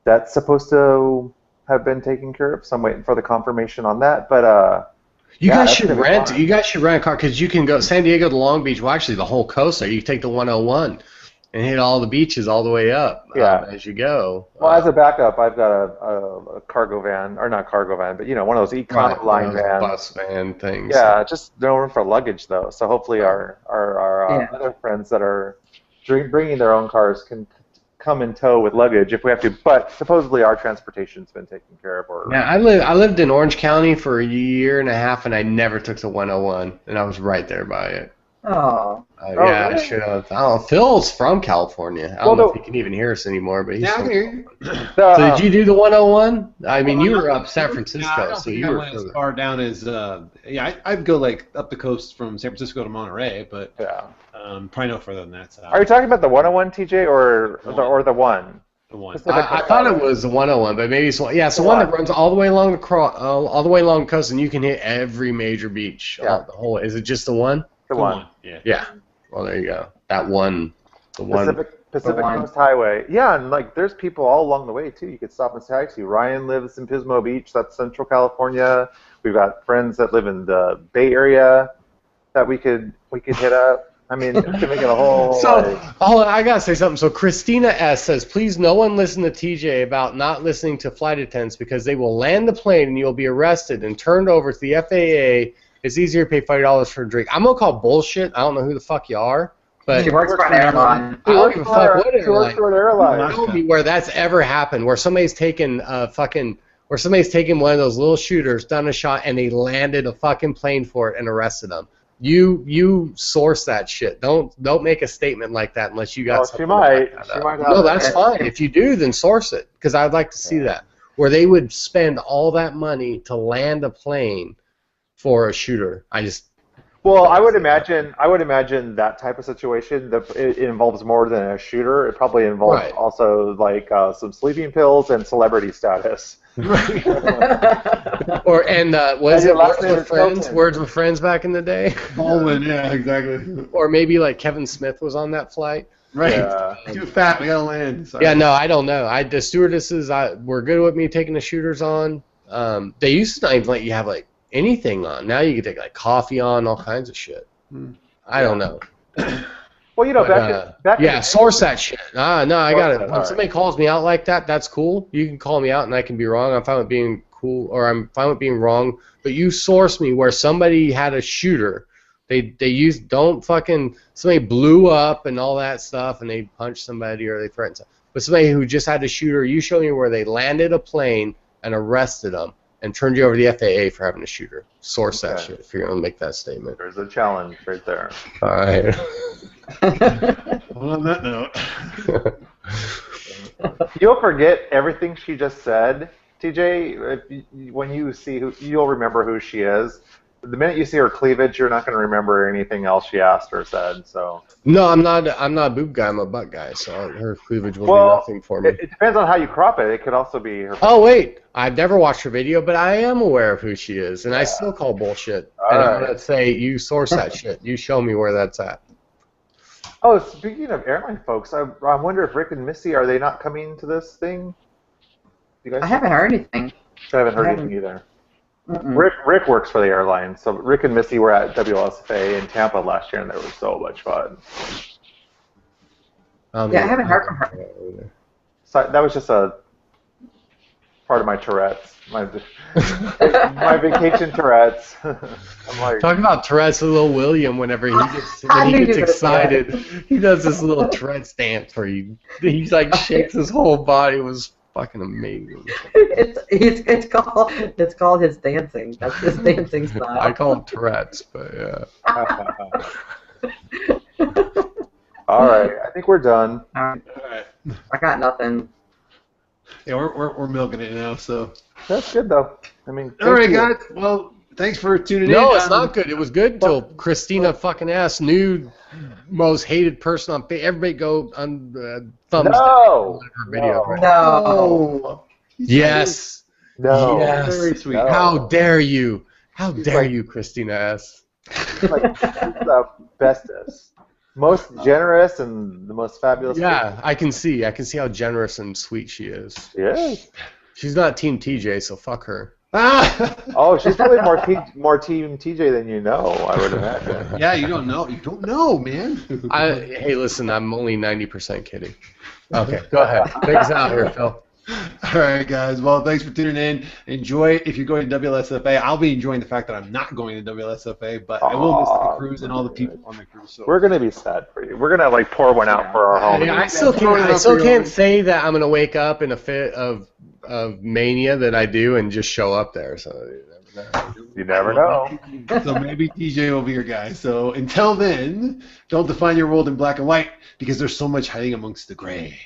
Speaker 2: that's supposed to have been taken care of. So I'm waiting for the confirmation on that. But
Speaker 3: you guys should rent. You guys should rent a car because you can go San Diego to Long Beach. Well, actually, the whole coast there. You can take the 101 and hit all the beaches all the way up as you go.
Speaker 2: Well, as a backup, I've got a cargo van, or not cargo van, but one of those econo line vans,
Speaker 3: bus van things.
Speaker 2: Yeah, just no room for luggage though. So hopefully our other friends that are bringing their own cars can come in tow with luggage if we have to. But supposedly our transportation's been taken care of.
Speaker 3: I lived in Orange County for a year and a half, and I never took the 101, and I was right there by it.
Speaker 1: Oh.
Speaker 3: Yeah,
Speaker 2: really?
Speaker 3: I should have. I don't know. Phil's from California. I don't know if he can even hear us anymore, but he's from California. So did you do the 101? I mean, you were up San Francisco, so you were
Speaker 4: as far down as I'd go like up the coast from San Francisco to Monterey, but probably no further than that. So.
Speaker 2: Are you talking about the 101, TJ, or the one?
Speaker 4: The one.
Speaker 3: I thought it was the 101, but maybe it's one. Yeah, it's the one that runs all the way along the coast, and you can hit every major beach.
Speaker 2: Yeah.
Speaker 3: The whole. Is it just the one?
Speaker 2: The one.
Speaker 4: Yeah.
Speaker 3: Yeah. Well, there you go. That one. The
Speaker 2: Pacific Coast Highway. Yeah, and like there's people all along the way too. You could stop and say hi to. Ryan lives in Pismo Beach. That's Central California. We've got friends that live in the Bay Area that we could hit up. I mean, it's gonna make it a whole.
Speaker 3: So, I gotta say something. So, Christina S says, "Please, no one listen to TJ about not listening to flight attendants because they will land the plane and you'll be arrested and turned over to the FAA. It's easier to pay $40 for a drink." I'm gonna call bullshit. I don't know who the fuck you are, but
Speaker 1: she works for an airline.
Speaker 3: I don't give a fuck what airline.
Speaker 2: She works for an airline.
Speaker 3: Tell me where that's ever happened, where somebody's taken one of those little shooters, done a shot, and they landed a fucking plane for it and arrested them. You source that shit. Don't make a statement like that unless you got something.
Speaker 2: She might.
Speaker 3: No, that's fine. If you do, then source it because I'd like to see that where they would spend all that money to land a plane for a shooter.
Speaker 2: Well, I would imagine that type of situation that it involves more than a shooter. It probably involves also like some sleeping pills and celebrity status.
Speaker 3: Right. Was it Words with Friends back in the day?
Speaker 4: Baldwin, yeah, exactly.
Speaker 3: Or maybe like Kevin Smith was on that flight.
Speaker 4: Right. Yeah. Too fat. We gotta land. Sorry.
Speaker 3: Yeah, no, I don't know. The stewardesses were good with me taking the shooters on. They used to not even let you have like anything on. Now you can take like coffee on, all kinds of shit. I don't know.
Speaker 2: Well, you know, back
Speaker 3: source that shit. No, I got it. When somebody calls me out like that, that's cool. You can call me out and I can be wrong. I'm fine with being cool, or I'm fine with being wrong. But you source me where somebody had a shooter. Somebody blew up and all that stuff, and they punched somebody or they threatened somebody. But somebody who just had a shooter, you show me where they landed a plane and arrested them and turned you over to the FAA for having a shooter. Source that shit if you're going to make that statement.
Speaker 2: There's a challenge right there.
Speaker 3: All right.
Speaker 4: Well, on that note.
Speaker 2: You'll forget everything she just said, TJ. When you see you'll remember who she is. The minute you see her cleavage, you're not going to remember anything else she asked or said. So.
Speaker 3: No, I'm not a boob guy. I'm a butt guy. So her cleavage will be nothing for me.
Speaker 2: It depends on how you crop it. It could also be her.
Speaker 3: Oh wait, I've never watched her video, but I am aware of who she is, and I still call bullshit. I'm gonna say you source that shit. You show me where that's at.
Speaker 2: Oh, speaking of airline folks, I wonder if Rick and Missy, are they not coming to this thing?
Speaker 1: You guys? I haven't heard anything.
Speaker 2: I haven't heard anything either. Rick works for the airline, so Rick and Missy were at WLSFA in Tampa last year, and they were so much fun.
Speaker 1: I haven't heard from her.
Speaker 2: So that was just a part of my Tourette's, my vacation Tourette's. I'm like,
Speaker 3: talking about Tourette's, little William, whenever he gets excited, he does this little Tourette's dance where he like shakes his whole body. It was fucking amazing.
Speaker 1: It's called his dancing. That's his dancing style.
Speaker 3: I call him Tourette's, but yeah.
Speaker 2: All right, I think we're done.
Speaker 1: All right. I got nothing.
Speaker 4: Yeah, we're milking it now, so.
Speaker 2: That's good though. I mean.
Speaker 4: All right, guys. Well, thanks for tuning in.
Speaker 3: No, it's not good. It was good until Christina fucking ass knew most hated person on Facebook. Everybody go on thumbs down her video.
Speaker 1: No.
Speaker 3: Yes.
Speaker 2: No.
Speaker 3: Yes.
Speaker 4: Very sweet.
Speaker 2: No.
Speaker 3: How dare you? How dare you, Christina S.
Speaker 2: She's the bestest. Most generous and the most fabulous.
Speaker 3: Yeah, I can see how generous and sweet she is.
Speaker 2: Yes.
Speaker 3: She's not Team TJ, so fuck her.
Speaker 2: Oh, she's probably more Team TJ than you know, I would imagine.
Speaker 4: Yeah, you don't know. You don't know, man.
Speaker 3: Hey, listen, I'm only 90% kidding. Okay, go ahead. Take us out here, Phil.
Speaker 4: All right, guys. Well, thanks for tuning in. Enjoy if you're going to WLSFA. I'll be enjoying the fact that I'm not going to WLSFA, but I will miss the cruise and all the people on the cruise. So.
Speaker 2: We're gonna be sad for you. We're gonna pour one out for our home.
Speaker 3: I still can't say that I'm gonna wake up in a fit of mania that I do and just show up there. So
Speaker 2: you never know.
Speaker 4: So maybe TJ will be your guy. So until then, don't define your world in black and white because there's so much hiding amongst the gray.